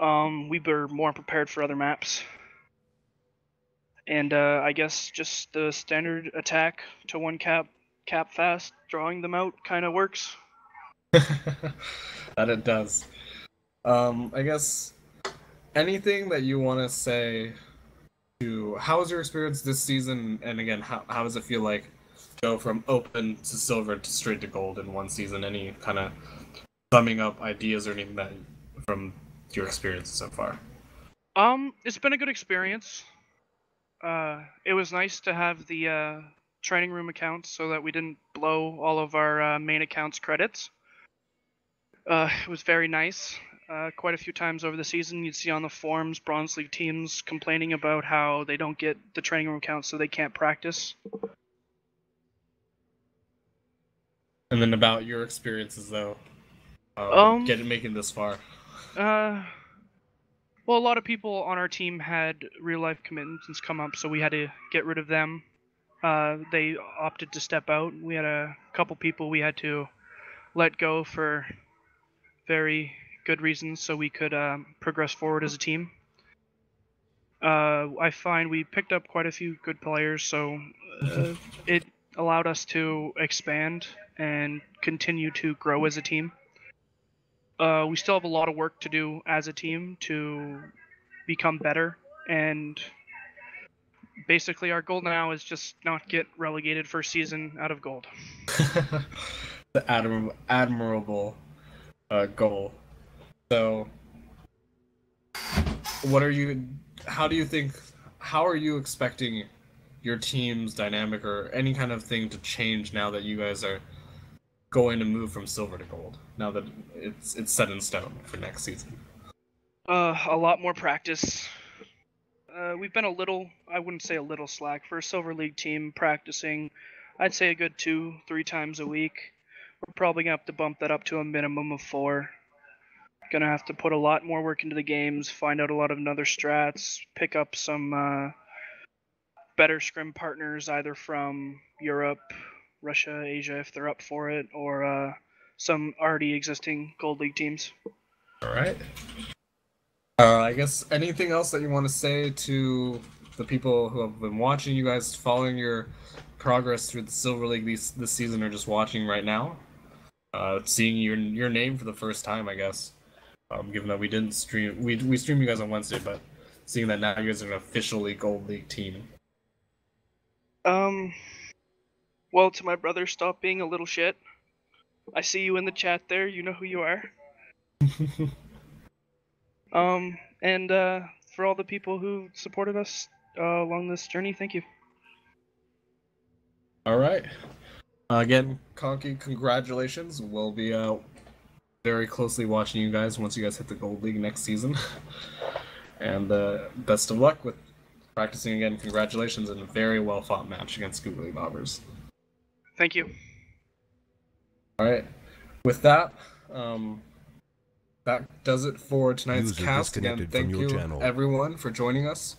We were more prepared for other maps. And I guess just the standard attack to 1 cap fast, drawing them out kind of works. That it does. I guess anything that you want to say to how was your experience this season, and again, how does it feel like go from open to silver to straight to gold in 1 season? Any kind of summing up ideas or anything that from your experience so far? It's been a good experience. It was nice to have the training room accounts so that we didn't blow all of our main accounts credits. It was very nice. Quite a few times over the season, you'd see on the forums Bronze League teams complaining about how they don't get the training room accounts, so they can't practice. And then about your experiences though, making this far. Well, a lot of people on our team had real life commitments come up, so we had to get rid of them. They opted to step out. We had a couple people we had to let go for very good reasons, so we could progress forward as a team. I find we picked up quite a few good players, so it allowed us to expand and continue to grow as a team. We still have a lot of work to do as a team to become better, and basically our goal now is just not get relegated first season out of gold. The admirable goal. So how are you expecting your team's dynamic or any kind of thing to change now that you guys are going to move from silver to gold, now that it's set in stone for next season? A lot more practice. We've been I wouldn't say a little slack for a Silver League team practicing. I'd say a good 2-3 times a week. We're probably gonna have to bump that up to a minimum of 4. Gonna have to put a lot more work into the games, find out a lot of other strats, pick up some better scrim partners either from Europe, Russia, Asia if they're up for it, or some already existing Gold League teams. All right. I guess anything else that you want to say to the people who have been watching you guys, following your progress through the Silver League this season, or just watching right now, seeing your name for the first time, I guess. Given that we didn't stream, we streamed you guys on Wednesday, but seeing that now you guys are an officially Gold League team. Well, to my brother, stop being a little shit. I see you in the chat there. You know who you are. And for all the people who supported us along this journey, thank you. All right. Again, Conky, congratulations. We'll be very closely watching you guys once you guys hit the Gold League next season. And best of luck with practicing again. Congratulations and a very well fought match against Googlybobbers. Thank you. All right. With that, that does it for tonight's User cast. Again, disconnected thank from your you channel. everyone for joining us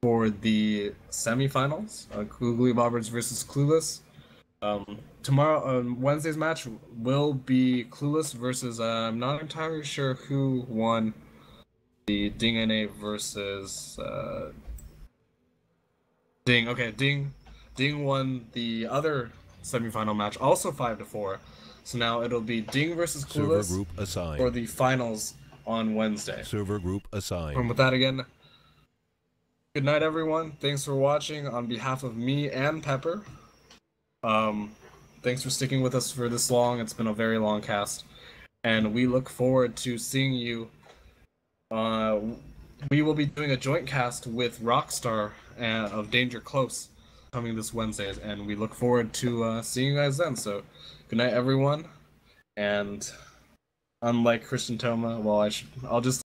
for the semifinals, Googlybobbers versus Clueless. Tomorrow, Wednesday's match will be Clueless versus, I'm not entirely sure who won the WGLNA versus, Ding. Okay, Ding won the other semifinal match, also 5-4. So now it'll be Ding versus Server Clueless group for assigned. the finals on Wednesday. Server group And assigned. with that again, good night everyone. Thanks for watching on behalf of me and Pepper. Thanks for sticking with us for this long. It's been a very long cast. And we look forward to seeing you. We will be doing a joint cast with Rockstar of Danger Close coming this Wednesday. And we look forward to seeing you guys then. So good night everyone. And unlike Christian Toma, well, I'll just